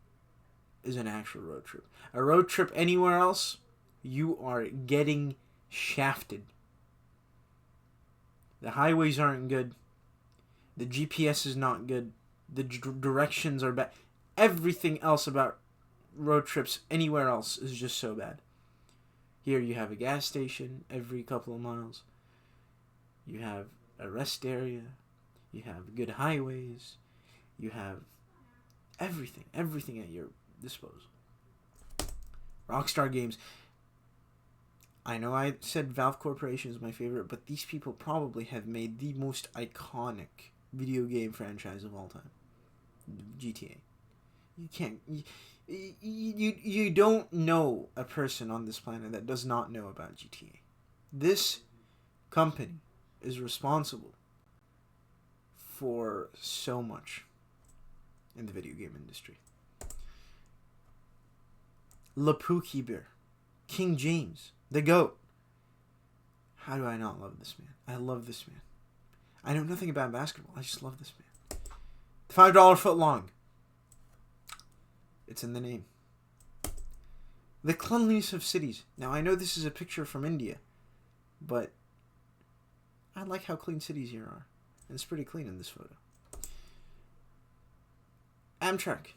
is an actual road trip. A road trip anywhere else, you are getting shafted. The highways aren't good. The GPS is not good. The directions are bad. Everything else about road trips anywhere else is just so bad. Here you have a gas station every couple of miles. You have a rest area. You have good highways. You have everything at your disposal. Rockstar Games. I know I said Valve Corporation is my favorite, but these people probably have made the most iconic video game franchise of all time. GTA. You can't... You don't know a person on this planet that does not know about GTA. This company is responsible for so much in the video game industry. Le Pookie Bear. King James. The GOAT. How do I not love this man? I love this man. I know nothing about basketball. I just love this man. $5 footlong. It's in the name. The cleanliness of cities. Now, I know this is a picture from India, but I like how clean cities here are. And it's pretty clean in this photo. Amtrak.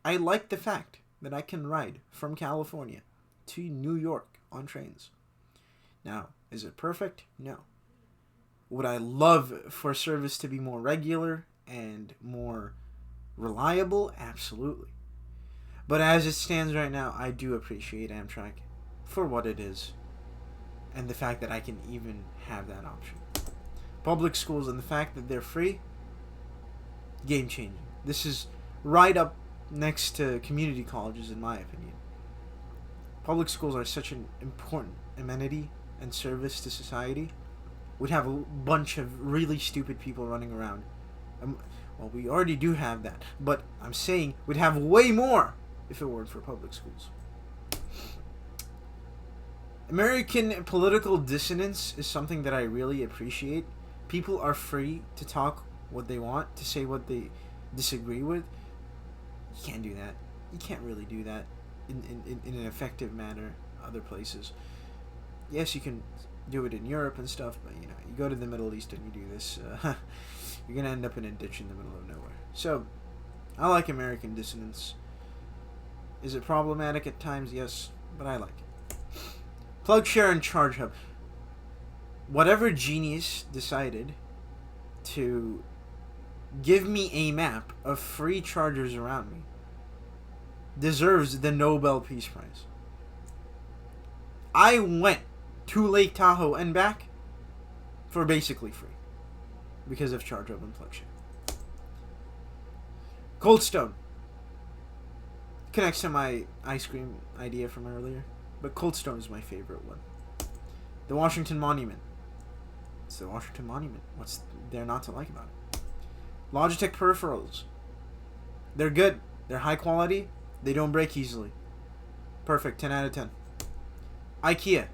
I like the fact that I can ride from California to New York on trains. Now, is it perfect? No. Would I love for service to be more regular and more reliable? Absolutely. But as it stands right now, I do appreciate Amtrak for what it is and the fact that I can even have that option. Public schools and the fact that they're free, game changing. This is right up next to community colleges in my opinion. Public schools are such an important amenity and service to society. We'd have a bunch of really stupid people running around. Well, we already do have that, but I'm saying we'd have way more if it weren't for public schools. American political dissonance is something that I really appreciate. People are free to talk what they want, to say what they disagree with. You can't do that. You can't really do that in an effective manner other places. Yes, you can do it in Europe and stuff, but you go to the Middle East and you do this, you're gonna end up in a ditch in the middle of nowhere. So, I like American dissonance. Is it problematic at times? Yes, but I like it. PlugShare and ChargeHub. Whatever genius decided to give me a map of free chargers around me deserves the Nobel Peace Prize. I went to Lake Tahoe and back for basically free because of ChargeHub and PlugShare. Cold Stone connects to my ice cream idea from earlier, but Cold Stone is my favorite one. The Washington Monument. It's the Washington Monument. What's there not to like about it? Logitech peripherals. They're good. They're high quality. They don't break easily. Perfect. 10 out of 10. IKEA.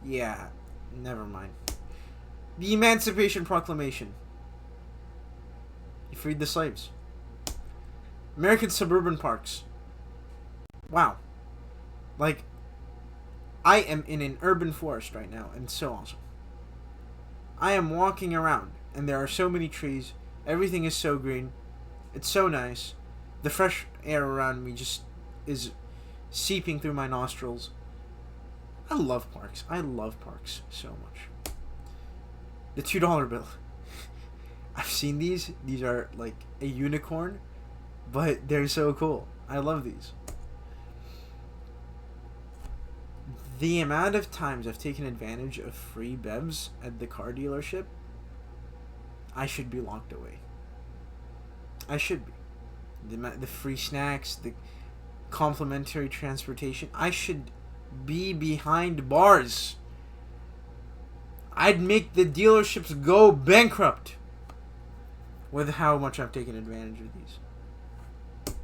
Yeah. Never mind. The Emancipation Proclamation. He freed the slaves. American suburban parks. Wow. Like, I am in an urban forest right now, and it's so awesome. I am walking around, and there are so many trees. Everything is so green. It's so nice. The fresh air around me just is seeping through my nostrils. I love parks. I love parks so much. The $2 bill. I've seen these. These are like a unicorn, but they're so cool. I love these. The amount of times I've taken advantage of free bevs at the car dealership, I should be locked away. I should be. The free snacks, the complimentary transportation, I should be behind bars. I'd make the dealerships go bankrupt with how much I've taken advantage of these.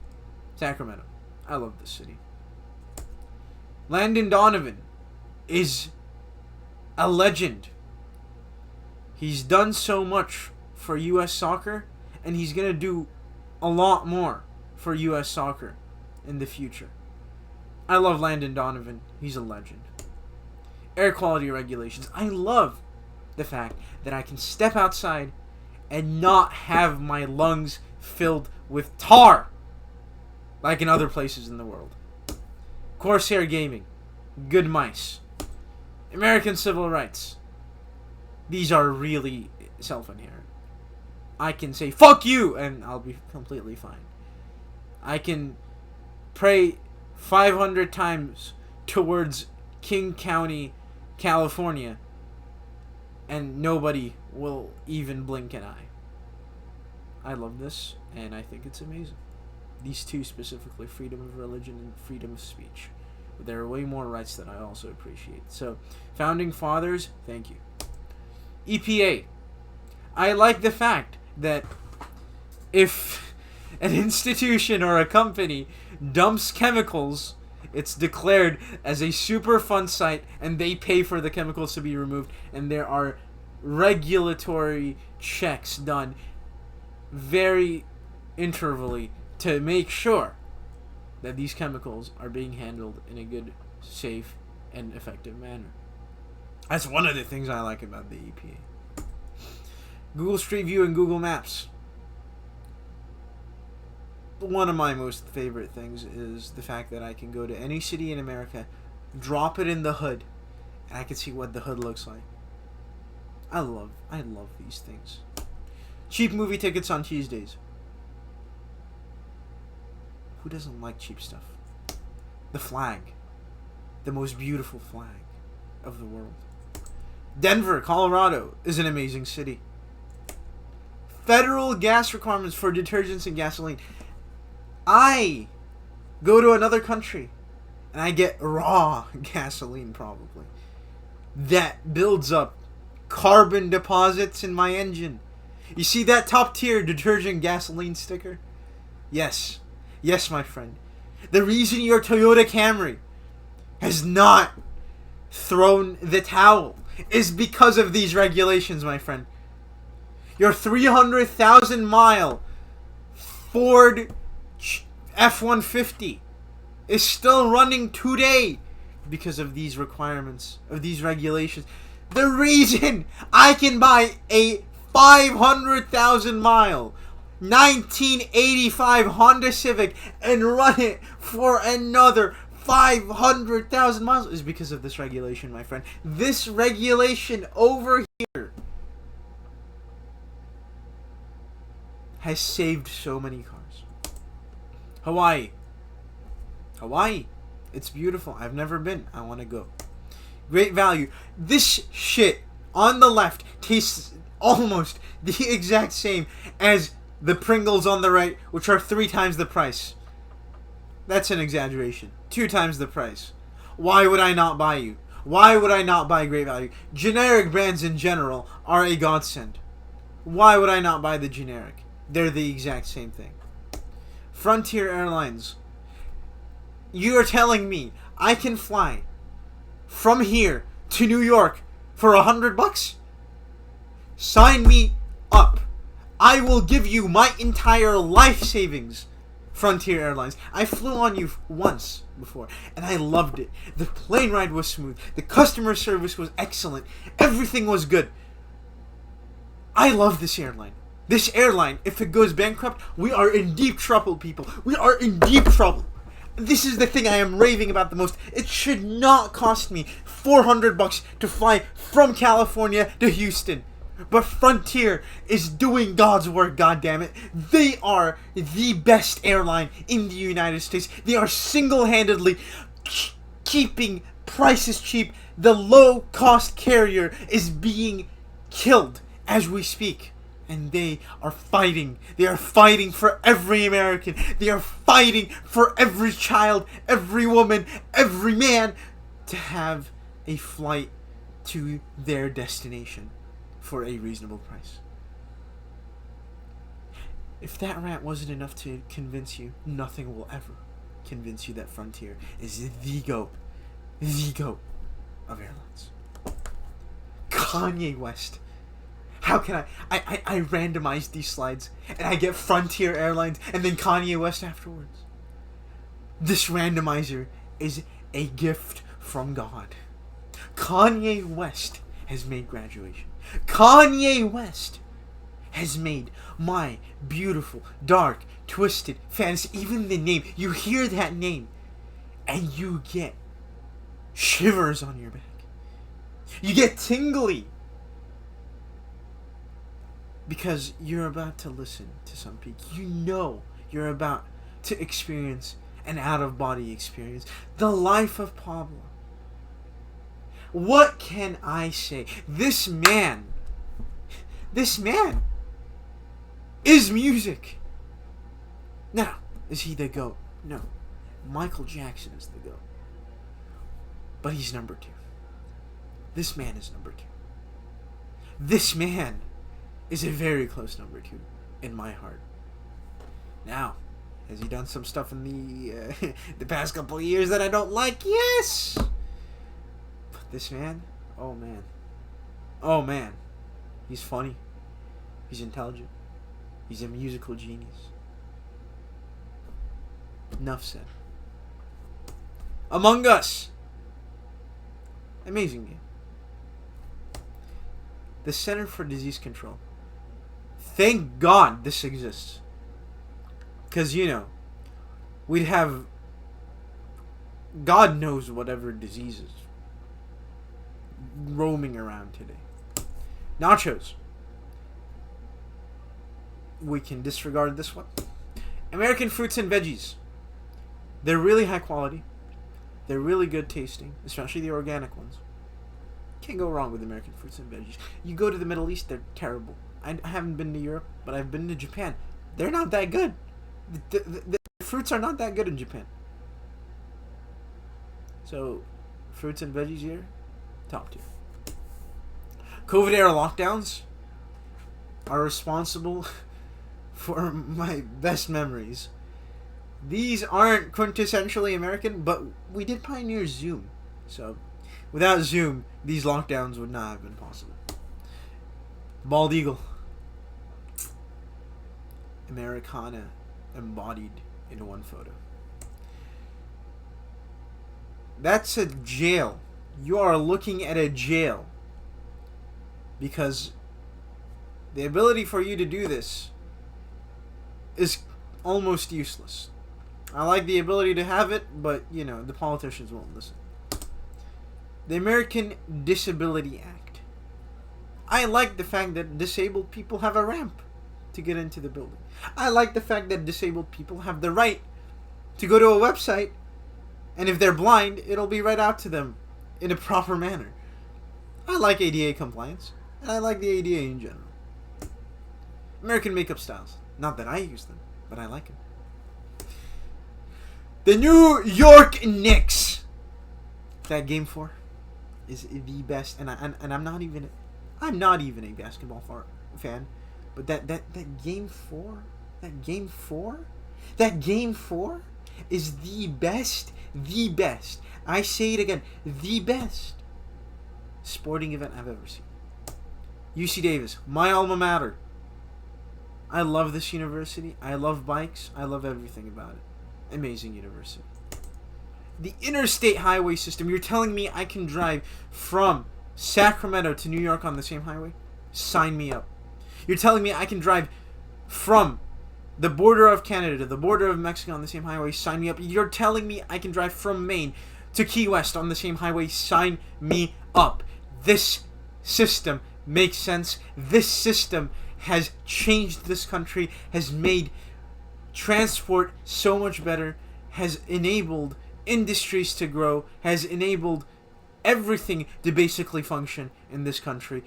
Sacramento. I love this city. Landon Donovan is a legend. He's done so much for U.S. soccer, and he's going to do a lot more for U.S. soccer in the future. I love Landon Donovan. He's a legend. Air quality regulations. I love the fact that I can step outside and not have my lungs filled with tar like in other places in the world. Corsair Gaming. Good mice. American civil rights. These are really self-inherent. I can say, fuck you, and I'll be completely fine. I can pray 500 times towards King County, California, and nobody will even blink an eye. I love this, and I think it's amazing. These two specifically, freedom of religion and freedom of speech. But there are way more rights that I also appreciate. So, Founding Fathers, thank you. EPA. I like the fact that if an institution or a company dumps chemicals, it's declared as a Superfund site and they pay for the chemicals to be removed, and there are regulatory checks done very intervally to make sure that these chemicals are being handled in a good, safe, and effective manner. That's one of the things I like about the EPA. Google Street View and Google Maps. One of my most favorite things is the fact that I can go to any city in America, drop it in the hood, and I can see what the hood looks like. I love these things. Cheap movie tickets on Tuesdays. Who doesn't like cheap stuff? The flag. The most beautiful flag of the world. Denver, Colorado is an amazing city. Federal gas requirements for detergents and gasoline. I go to another country and I get raw gasoline probably. That builds up carbon deposits in my engine. You see that top tier detergent gasoline sticker? Yes. Yes, my friend. The reason your Toyota Camry has not thrown the towel is because of these regulations, my friend. Your 300,000 mile Ford F-150 is still running today because of these requirements, of these regulations. The reason I can buy a 500,000 mile 1985 Honda Civic and run it for another 500,000 miles is because of this regulation, my friend. This regulation over here has saved so many cars. Hawaii. It's beautiful. I've never been. I want to go. Great value. This shit on the left tastes almost the exact same as the Pringles on the right, which are 3 times the price. That's an exaggeration. 2 times the price. Why would I not buy you? Why would I not buy Great Value? Generic brands in general are a godsend. Why would I not buy the generic? They're the exact same thing. Frontier Airlines. You are telling me I can fly from here to New York for $100? Sign me up. I will give you my entire life savings. Frontier Airlines. I flew on you once before, and I loved it. The plane ride was smooth. The customer service was excellent. Everything was good. I love this airline. This airline, if it goes bankrupt, we are in deep trouble, people. We are in deep trouble. This is the thing I am raving about the most. It should not cost me $400 to fly from California to Houston. But Frontier is doing God's work, goddammit. They are the best airline in the United States. They are single-handedly keeping prices cheap. The low-cost carrier is being killed as we speak. And they are fighting. They are fighting for every American. They are fighting for every child, every woman, every man to have a flight to their destination for a reasonable price. If that rant wasn't enough to convince you, nothing will ever convince you that Frontier is the GOAT of airlines. Kanye West. How can I randomize these slides and I get Frontier Airlines and then Kanye West afterwards. This randomizer is a gift from God. Kanye West has made graduation. Kanye West has made my beautiful, dark, twisted fantasy. Even the name, you hear that name and you get shivers on your back. You get tingly. Because you're about to listen to some people. You know you're about to experience an out-of-body experience. The life of Pablo. What can I say? This man is music. Now, is he the GOAT? No. Michael Jackson is the GOAT. But he's number 2. This man is number 2. This man is a very close number 2 in my heart. Now, has he done some stuff in the past couple of years that I don't like? Yes! But this man, oh man, he's funny, he's intelligent, he's a musical genius. Enough said. Among Us. Amazing game. The Center for Disease Control. Thank God this exists. Because, you know, we'd have God knows whatever diseases roaming around today. Nachos. We can disregard this one. American fruits and veggies. They're really high quality. They're really good tasting, especially the organic ones. Can't go wrong with American fruits and veggies. You go to the Middle East, they're terrible. I haven't been to Europe, but I've been to Japan. They're not that good. The fruits are not that good in Japan. So, fruits and veggies here, top 2. COVID-era lockdowns are responsible for my best memories These aren't quintessentially American, but we did pioneer Zoom. So, without Zoom, these lockdowns would not have been possible. Bald eagle. Americana embodied in one photo. That's a jail. You are looking at a jail. Because the ability for you to do this is almost useless. I like the ability to have it, but, the politicians won't listen. The American Disability Act. I like the fact that disabled people have a ramp to get into the building. I like the fact that disabled people have the right to go to a website, and if they're blind, it'll be read out to them in a proper manner. I like ADA compliance, and I like the ADA in general. American makeup styles. Not that I use them, but I like them. The New York Knicks. That game 4 is the best, and I'm not even a basketball fan, but that game 4 is the best. I say it again, the best sporting event I've ever seen. UC Davis, my alma mater. I love this university. I love bikes. I love everything about it. Amazing university. The interstate highway system. You're telling me I can drive from Sacramento to New York on the same highway? Sign me up. You're telling me I can drive from the border of Canada to the border of Mexico on the same highway? Sign me up. You're telling me I can drive from Maine to Key West on the same highway? Sign me up. This system makes sense. This system has changed this country, has made transport so much better, has enabled industries to grow, has enabled everything to basically function in this country.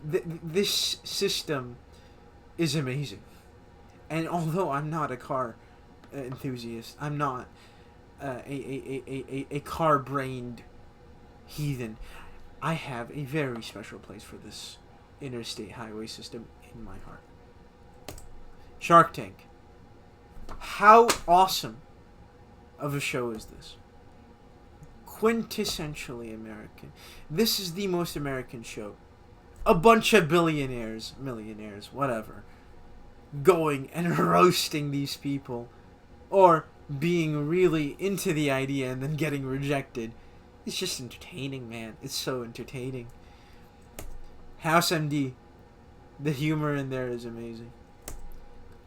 This system is amazing. And although I'm not a car enthusiast, I'm not a car-brained heathen, I have a very special place for this interstate highway system in my heart. Shark Tank. How awesome of a show is this? Quintessentially American. This is the most American show. A bunch of billionaires, millionaires, whatever, going and roasting these people, or being really into the idea and then getting rejected. It's just entertaining, man. It's so entertaining. House MD. The humor in there is amazing.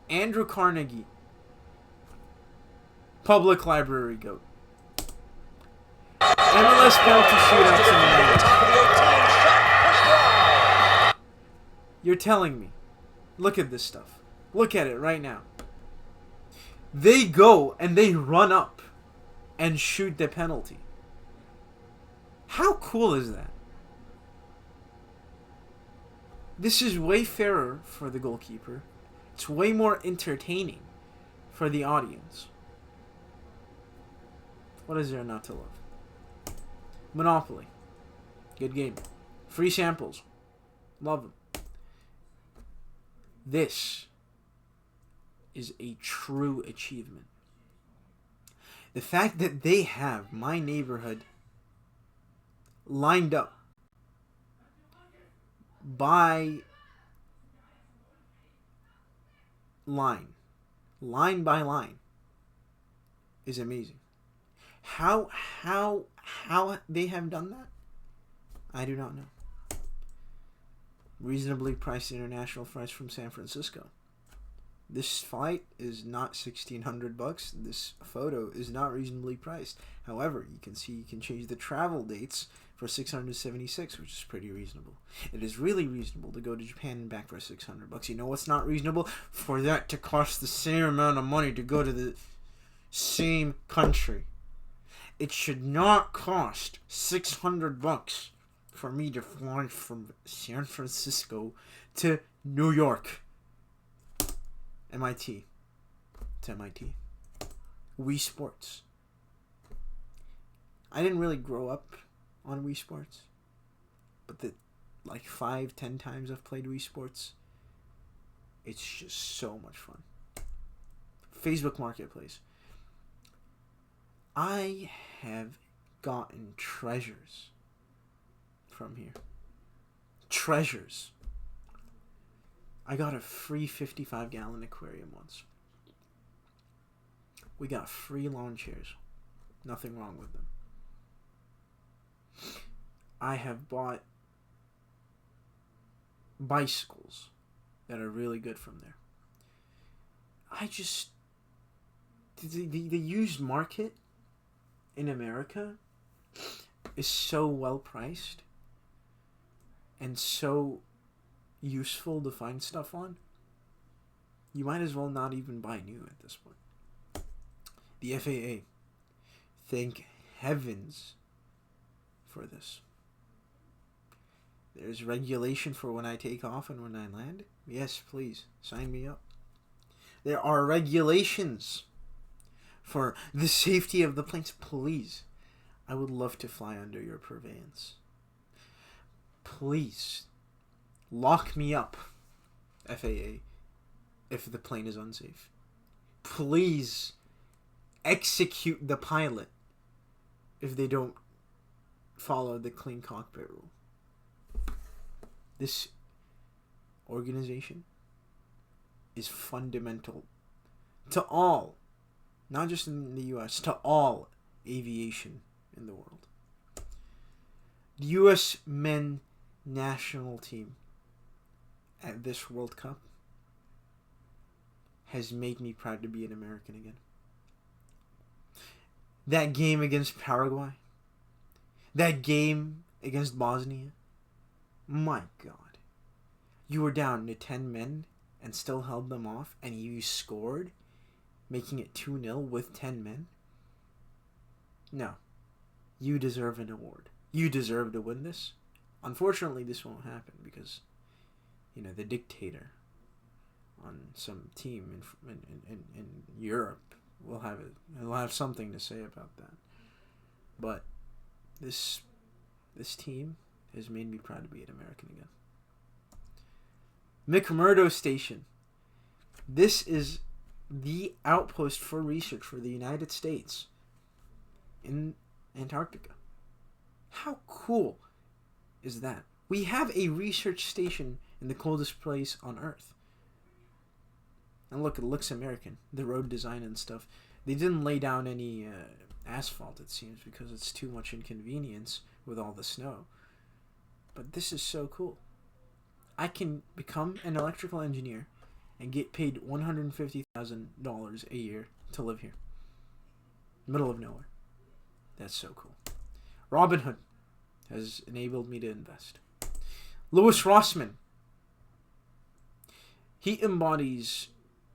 Andrew Carnegie. Public library goat. MLS penalty shootouts in the night. You're telling me. Look at this stuff. Look at it right now. They go and they run up and shoot the penalty. How cool is that? This is way fairer for the goalkeeper. It's way more entertaining for the audience. What is there not to love? Monopoly. Good game. Free samples. Love them. This is a true achievement. The fact that they have my neighborhood lined up by line by line, is amazing. How they have done that, I do not know. Reasonably priced international flights from San Francisco. This flight is not $1,600. This photo is not reasonably priced. However, you can see you can change the travel dates for $676, which is pretty reasonable. It is really reasonable to go to Japan and back for $600. You know what's not reasonable? For that to cost the same amount of money to go to the same country. It should not cost $600 for me to fly from San Francisco to New York. MIT. It's MIT. Wii Sports. I didn't really grow up on Wii Sports, but the 5-10 times I've played Wii Sports, it's just so much fun. Facebook Marketplace. I have gotten treasures from here. Treasures. I got a free 55-gallon aquarium once. We got free lawn chairs. Nothing wrong with them. I have bought bicycles that are really good from there. The used market in America is so well priced and so useful to find stuff on. You might as well not even buy new at this point. The FAA, thank heavens for this. There's regulation for when I take off and when I land. Yes, please, sign me up. There are regulations for the safety of the planes. Please, I would love to fly under your purveyance. Please, lock me up, FAA, if the plane is unsafe. Please, execute the pilot if they don't follow the clean cockpit rule. This organization is fundamental to all, not just in the U.S., to all aviation in the world. The U.S. men national team at this World Cup has made me proud to be an American again. That game against Paraguay, that game against Bosnia, my God. You were down to 10 men and still held them off, and you scored, making it 2-0 with 10 men? No. You deserve an award. You deserve to win this. Unfortunately, this won't happen because, the dictator on some team in Europe will have something to say about that. But this team has made me proud to be an American again. McMurdo Station. This is the outpost for research for the United States in Antarctica. How cool is that? We have a research station in the coldest place on Earth. And look, it looks American. The road design and stuff. They didn't lay down any asphalt, it seems, because it's too much inconvenience with all the snow. But this is so cool. I can become an electrical engineer and get paid $150,000 a year to live here. Middle of nowhere. That's so cool. Robinhood has enabled me to invest. Louis Rossmann. He embodies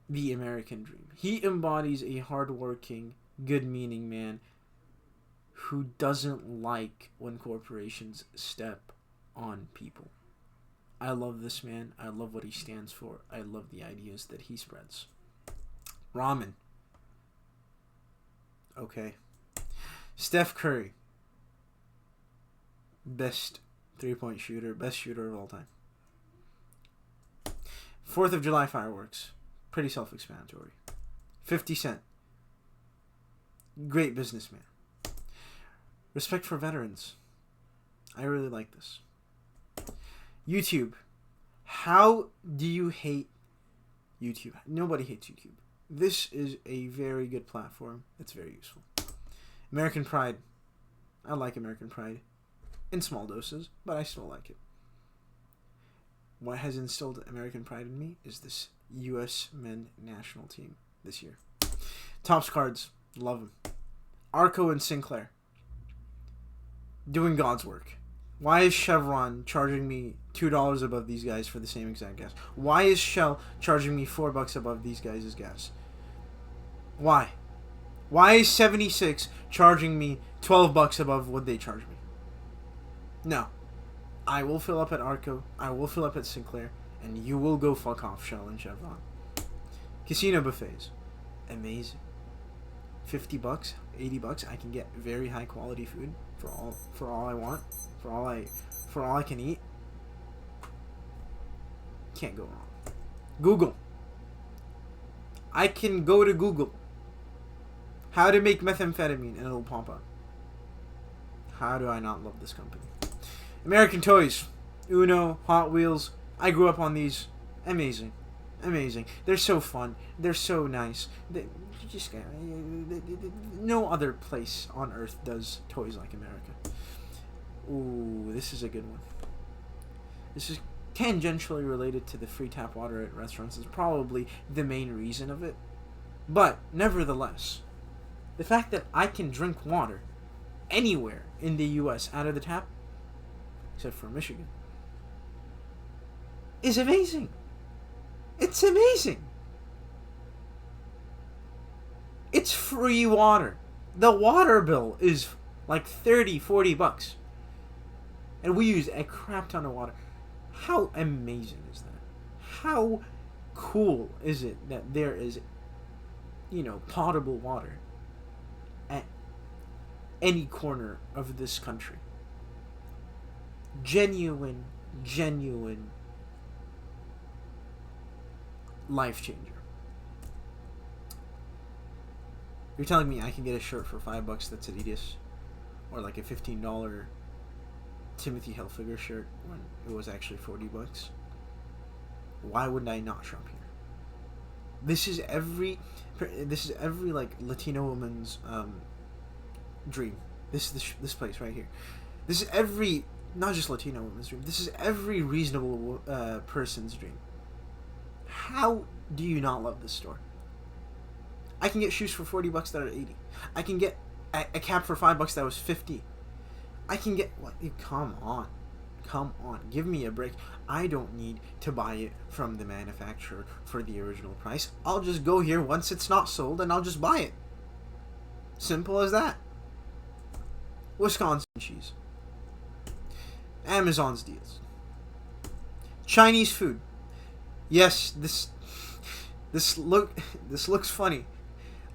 the American dream. He embodies a hardworking, good-meaning man who doesn't like when corporations step on people. I love this man. I love what he stands for. I love the ideas that he spreads. Ramen. Okay. Steph Curry. Best three-point shooter. Best shooter of all time. 4th of July fireworks. Pretty self-explanatory. 50 Cent. Great businessman. Respect for veterans. I really like this. YouTube. How do you hate YouTube? Nobody hates YouTube. This is a very good platform. It's very useful. American Pride. I like American Pride. In small doses, but I still like it. What has instilled American Pride in me is this U.S. men national team this year. Topps Cards. Love them. Arco and Sinclair. Doing God's work. Why is Chevron charging me $2 above these guys for the same exact gas? Why is Shell charging me $4 above these guys' gas? Why? Why is 76 charging me $12 above what they charge me? No. I will fill up at Arco. I will fill up at Sinclair. And you will go fuck off, Shell and Chevron. Casino buffets. Amazing. $50, $80, I can get very high quality food for all I want. For all I can eat. Can't go wrong. Google. I can go to Google. How to make methamphetamine, and it'll pop up. How do I not love this company? American Toys. Uno, Hot Wheels. I grew up on these. Amazing. Amazing. They're so fun. They're so nice. No other place on earth does toys like America. Ooh, this is a good one. This is tangentially related to the free tap water at restaurants. It's probably the main reason of it. But, nevertheless, the fact that I can drink water anywhere in the U.S. out of the tap, except for Michigan, is amazing. It's amazing. It's free water. The water bill is like $30-40. And we use a crap ton of water. How amazing is that? How cool is it that there is, potable water at any corner of this country? Genuine life changer. You're telling me I can get a shirt for $5 that's Adidas, or like a $15 Timothy Hilfiger shirt when it was actually $40? Why wouldn't I not shop here? This is every like Latino woman's dream. This place right here. This is every, not just Latino woman's dream. This is every reasonable person's dream. How do you not love this store? I can get shoes for $40 that are $80. I can get a cap for $5 that was $50. I can get what? Come on, give me a break. I don't need to buy it from the manufacturer for the original price. I'll just go here once it's not sold and I'll just buy it. Simple as that. Wisconsin cheese. Amazon's deals. Chinese food. Yes, this looks funny.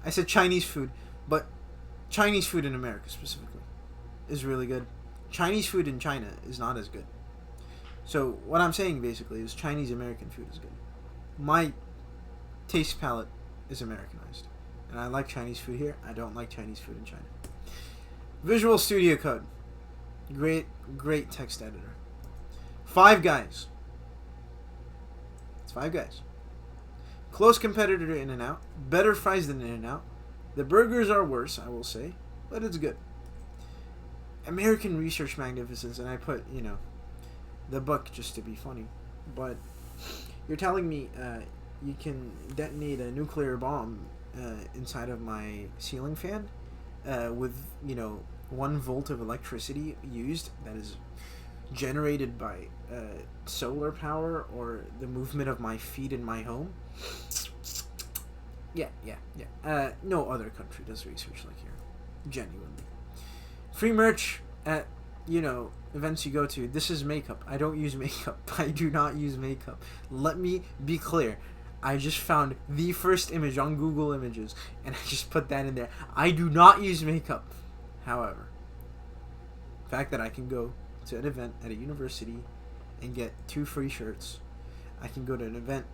I said Chinese food, but Chinese food in America specifically is really good. Chinese food in China is not as good. So what I'm saying basically is Chinese American food is good. My taste palette is Americanized, and I like Chinese food here. I don't like Chinese food in China. Visual Studio Code. Great text editor. Five Guys. It's Five Guys. Close competitor to In-N-Out. Better fries than In-N-Out. The burgers are worse, I will say, but it's good. American Research Magnificence, and I put, the book just to be funny. But you're telling me you can detonate a nuclear bomb inside of my ceiling fan with, 1 volt of electricity used that is generated by solar power or the movement of my feet in my home? Yeah. No other country does research like here. Genuinely. Free merch at, events you go to. This is makeup. I don't use makeup. I do not use makeup. Let me be clear. I just found the first image on Google Images, and I just put that in there. I do not use makeup. However, the fact that I can go to an event at a university and get 2 free shirts. I can go to an event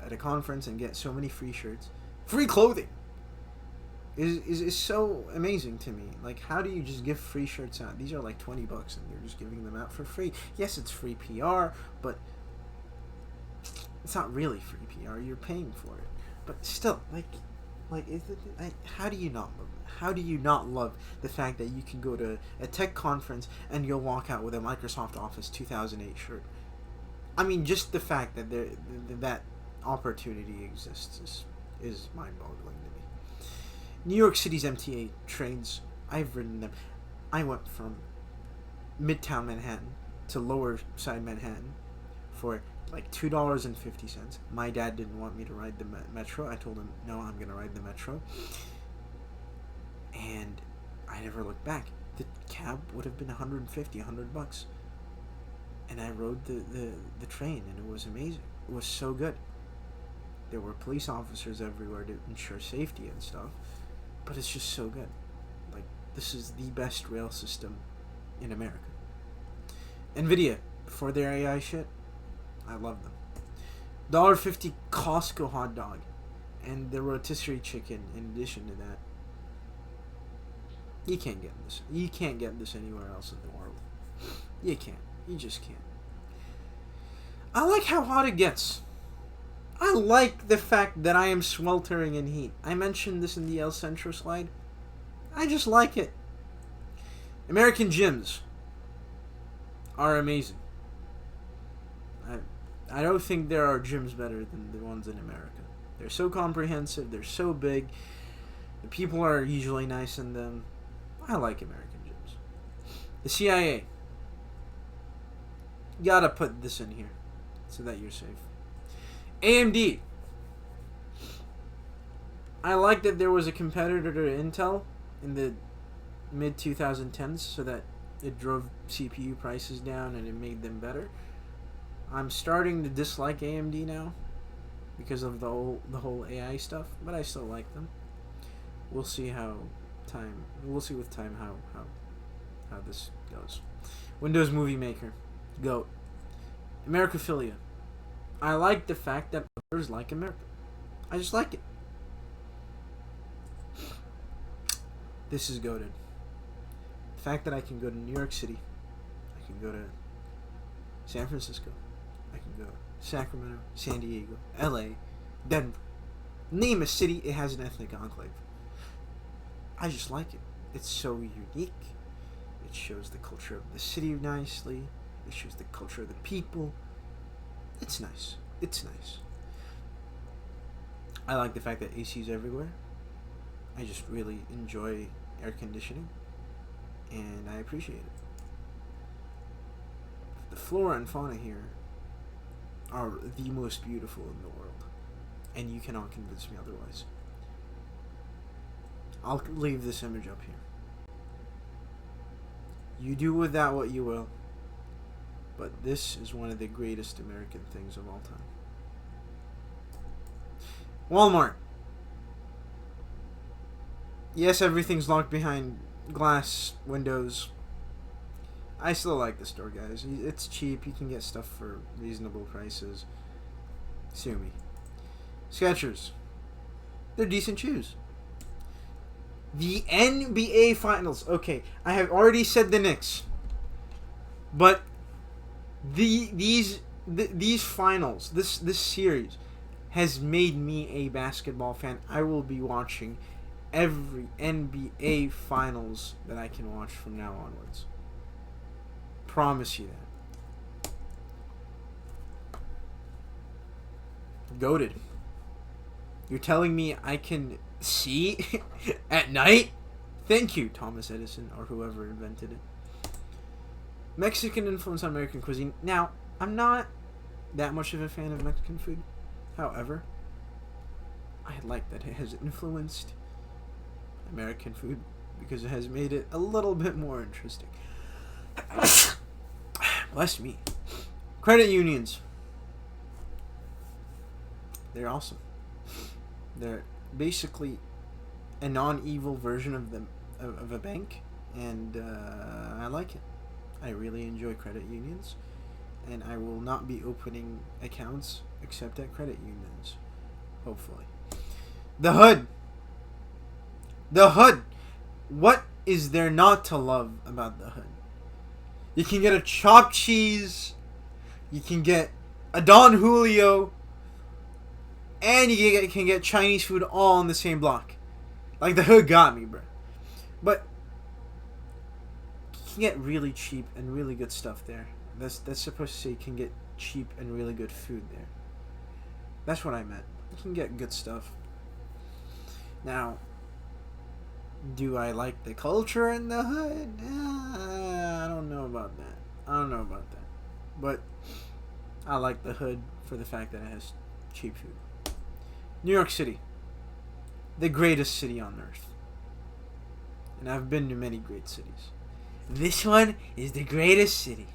at a conference and get so many free shirts. Free clothing is so amazing to me. Like, how do you just give free shirts out? These are like $20 and they're just giving them out for free. Yes, it's free PR, but it's not really free PR. You're paying for it. But still, how do you not love it? How do you not love the fact that you can go to a tech conference and you'll walk out with a Microsoft Office 2008 shirt? I mean, just the fact that that opportunity exists is mind-boggling to me. New York City's MTA trains, I've ridden them. I went from Midtown Manhattan to Lower Side Manhattan for like $2.50. My dad didn't want me to ride the metro. I told him, no, I'm going to ride the metro. And I never looked back. The cab would have been $100. And I rode the train, and it was amazing. It was so good. There were police officers everywhere to ensure safety and stuff. But it's just so good. Like, this is the best rail system in America. NVIDIA, for their AI shit, I love them. $1.50 Costco hot dog. And the rotisserie chicken in addition to that. You can't get this. You can't get this anywhere else in the world. You can't. You just can't. I like how hot it gets. I like the fact that I am sweltering in heat. I mentioned this in the El Centro slide. I just like it. American gyms are amazing. I don't think there are gyms better than the ones in America. They're so comprehensive. They're so big. The people are usually nice in them. I like American gyms. The CIA. Gotta put this in here so that you're safe. AMD. I like that there was a competitor to Intel in the mid 2010s so that it drove CPU prices down and it made them better. I'm starting to dislike AMD now because of the whole AI stuff, but I still like them. We'll see with time how this goes. Windows Movie Maker. GOAT. Americophilia. I like the fact that others like America. I just like it. This is goated. The fact that I can go to New York City, I can go to San Francisco, I can go to Sacramento, San Diego, LA, Denver. Name a city, it has an ethnic enclave. I just like it. It's so unique. It shows the culture of the city nicely. It shows the culture of the people. It's nice. It's nice. I like the fact that AC is everywhere. I just really enjoy air conditioning. And I appreciate it. The flora and fauna here are the most beautiful in the world. And you cannot convince me otherwise. I'll leave this image up here. You do with that what you will. But this is one of the greatest American things of all time. Walmart. Yes, everything's locked behind glass windows. I still like the store, guys. It's cheap. You can get stuff for reasonable prices. Sue me. Skechers. They're decent shoes. The NBA Finals. Okay, I have already said the Knicks. But these finals, this series has made me a basketball fan. I will be watching every NBA Finals that I can watch from now onwards. Promise you that. Goated. You're telling me I can see at night? Thank you, Thomas Edison, or whoever invented it. Mexican influence on American cuisine. Now, I'm not that much of a fan of Mexican food. However, I like that it has influenced American food because it has made it a little bit more interesting. Bless me. Credit unions. They're awesome. They're basically a non-evil version of a bank, and I like it. I really enjoy credit unions, and I will not be opening accounts except at credit unions, hopefully. The Hood. The Hood. What is there not to love about the Hood? You can get a chopped cheese, you can get a Don Julio, and you can get Chinese food all in the same block. Like, the Hood got me, bro. But you can get really cheap and really good stuff there. That's supposed to say you can get cheap and really good food there. That's what I meant. You can get good stuff. Now, do I like the culture in the Hood? I don't know about that. But I like the Hood for the fact that it has cheap food. New York City. The greatest city on earth. And I've been to many great cities. This one is the greatest city.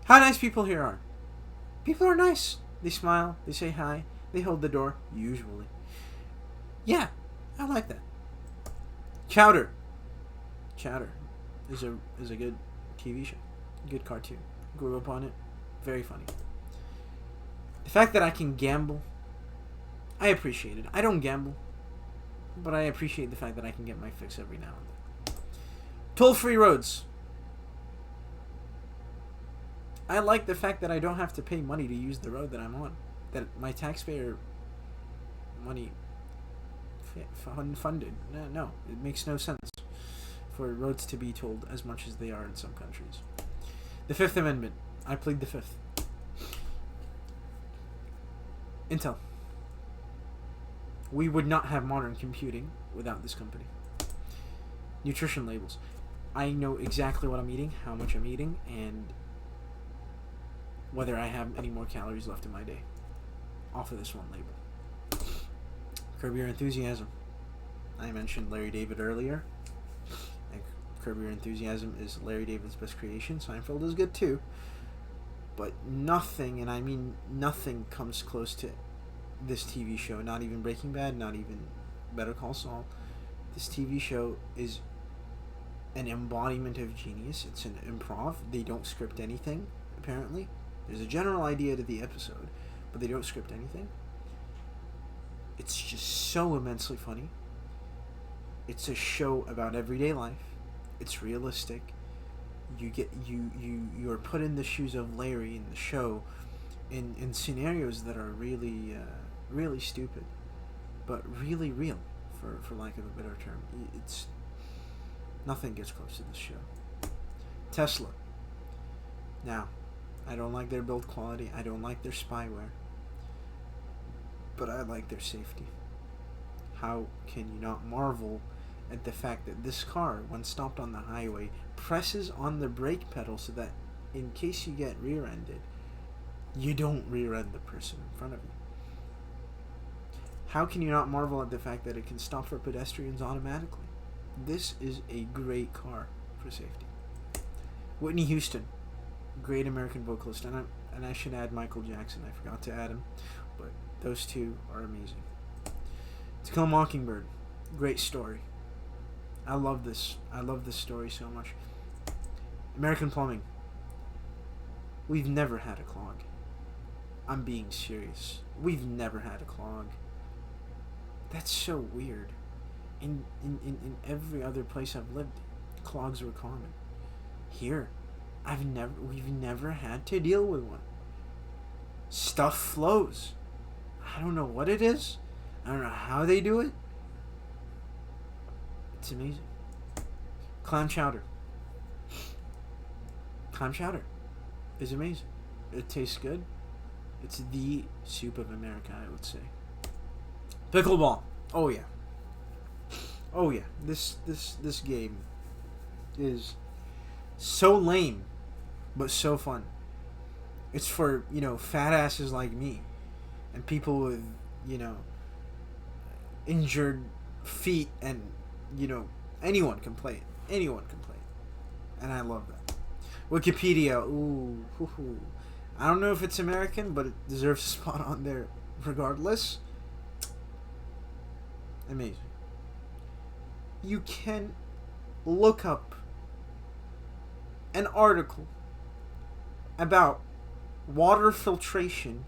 How nice people here are. People are nice. They smile. They say hi. They hold the door. Usually. Yeah, I like that. Chowder. Chowder is a good TV show. Good cartoon. Grew up on it. Very funny. The fact that I can gamble, I appreciate it. I don't gamble, but I appreciate the fact that I can get my fix every now and then. Toll-free roads. I like the fact that I don't have to pay money to use the road that I'm on. That my taxpayer money funded. No, it makes no sense for roads to be tolled as much as they are in some countries. The Fifth Amendment. I plead the Fifth. Intel. We would not have modern computing without this company. Nutrition labels. I know exactly what I'm eating, how much I'm eating, and whether I have any more calories left in my day off of this one label. Curb Your Enthusiasm. I mentioned Larry David earlier. And Curb Your Enthusiasm is Larry David's best creation. Seinfeld is good too. But nothing, and I mean nothing, comes close to this TV show. Not even Breaking Bad, not even Better Call Saul. This TV show is an embodiment of genius. It's an improv. They don't script anything, apparently. There's a general idea to the episode, but they don't script anything. It's just so immensely funny. It's a show about everyday life. It's realistic. You're put in the shoes of Larry in the show in scenarios that are really really stupid, but really real, for lack of a better term. It's nothing gets close to this show. Tesla. Now, I don't like their build quality. I don't like their spyware. But I like their safety. How can you not marvel at the fact that this car, when stopped on the highway, presses on the brake pedal so that in case you get rear-ended, you don't rear-end the person in front of you? How can you not marvel at the fact that it can stop for pedestrians automatically? This is a great car for safety. Whitney Houston, great American vocalist, and I should add Michael Jackson. I forgot to add him, but those two are amazing. To Kill a Mockingbird, great story. I love this story so much. American Plumbing. We've never had a clog. I'm being serious. We've never had a clog. That's so weird. In every other place I've lived, clogs were common. Here, we've never had to deal with one. Stuff flows. I don't know what it is. I don't know how they do it. It's amazing. Clam chowder. Clam chowder is amazing. It tastes good. It's the soup of America, I would say. Pickleball. Oh yeah. Oh yeah. This game is so lame, but so fun. It's for, fat asses like me and people with, injured feet, and, anyone can play it. Anyone can play it. And I love that. Wikipedia. Ooh. I don't know if it's American, but it deserves a spot on there regardless. Amazing. You can look up an article about water filtration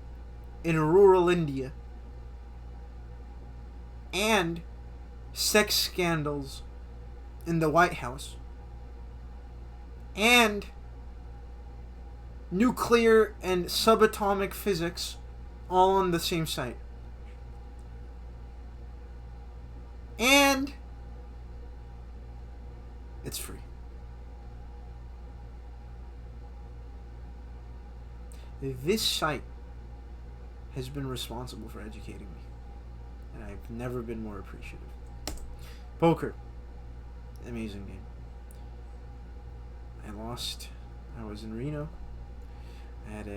in rural India and sex scandals in the White House and nuclear and subatomic physics all on the same site. And it's free. This site has been responsible for educating me, and I've never been more appreciative. Poker. Amazing game. I lost. I was in Reno. I had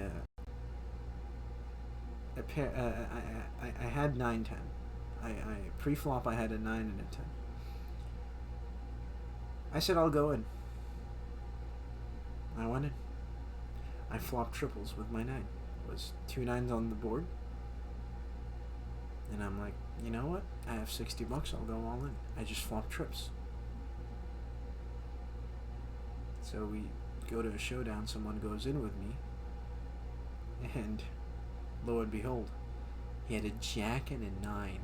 a pair. I had 9-10. I pre-flop. I had a 9 and a 10. I said I'll go in. I went in. I flopped triples with my 9. It was 2 9s on the board. And I'm like, you know what? I have $60. I'll go all in. I just flopped trips. So we go to a showdown. Someone goes in with me. And lo and behold, he had a jack and a 9.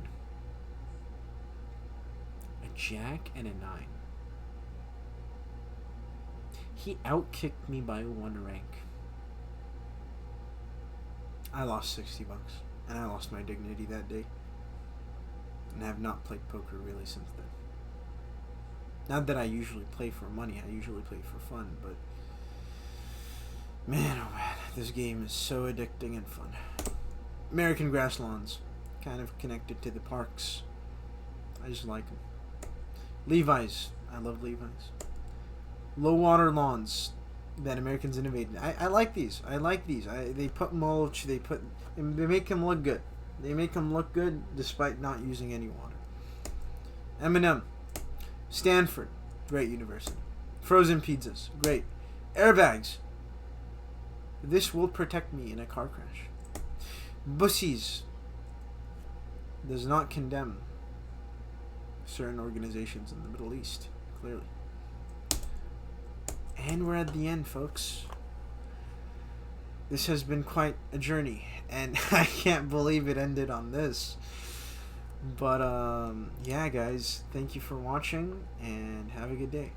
A jack and a 9. He outkicked me by 1 rank. I lost $60, and I lost my dignity that day. And have not played poker really since then. Not that I usually play for money, I usually play for fun, but man, oh man, this game is so addicting and fun. American Grass Lawns, kind of connected to the parks. I just like them. Levi's, I love Levi's. Low water lawns that Americans innovated. I like these. I like these. They put mulch. They make them look good. They make them look good despite not using any water. M&M, Stanford, great university. Frozen pizzas, great. Airbags. This will protect me in a car crash. Bussies does not condemn certain organizations in the Middle East, clearly. And we're at the end, folks. This has been quite a journey, and I can't believe it ended on this. But, yeah, guys, thank you for watching, and have a good day.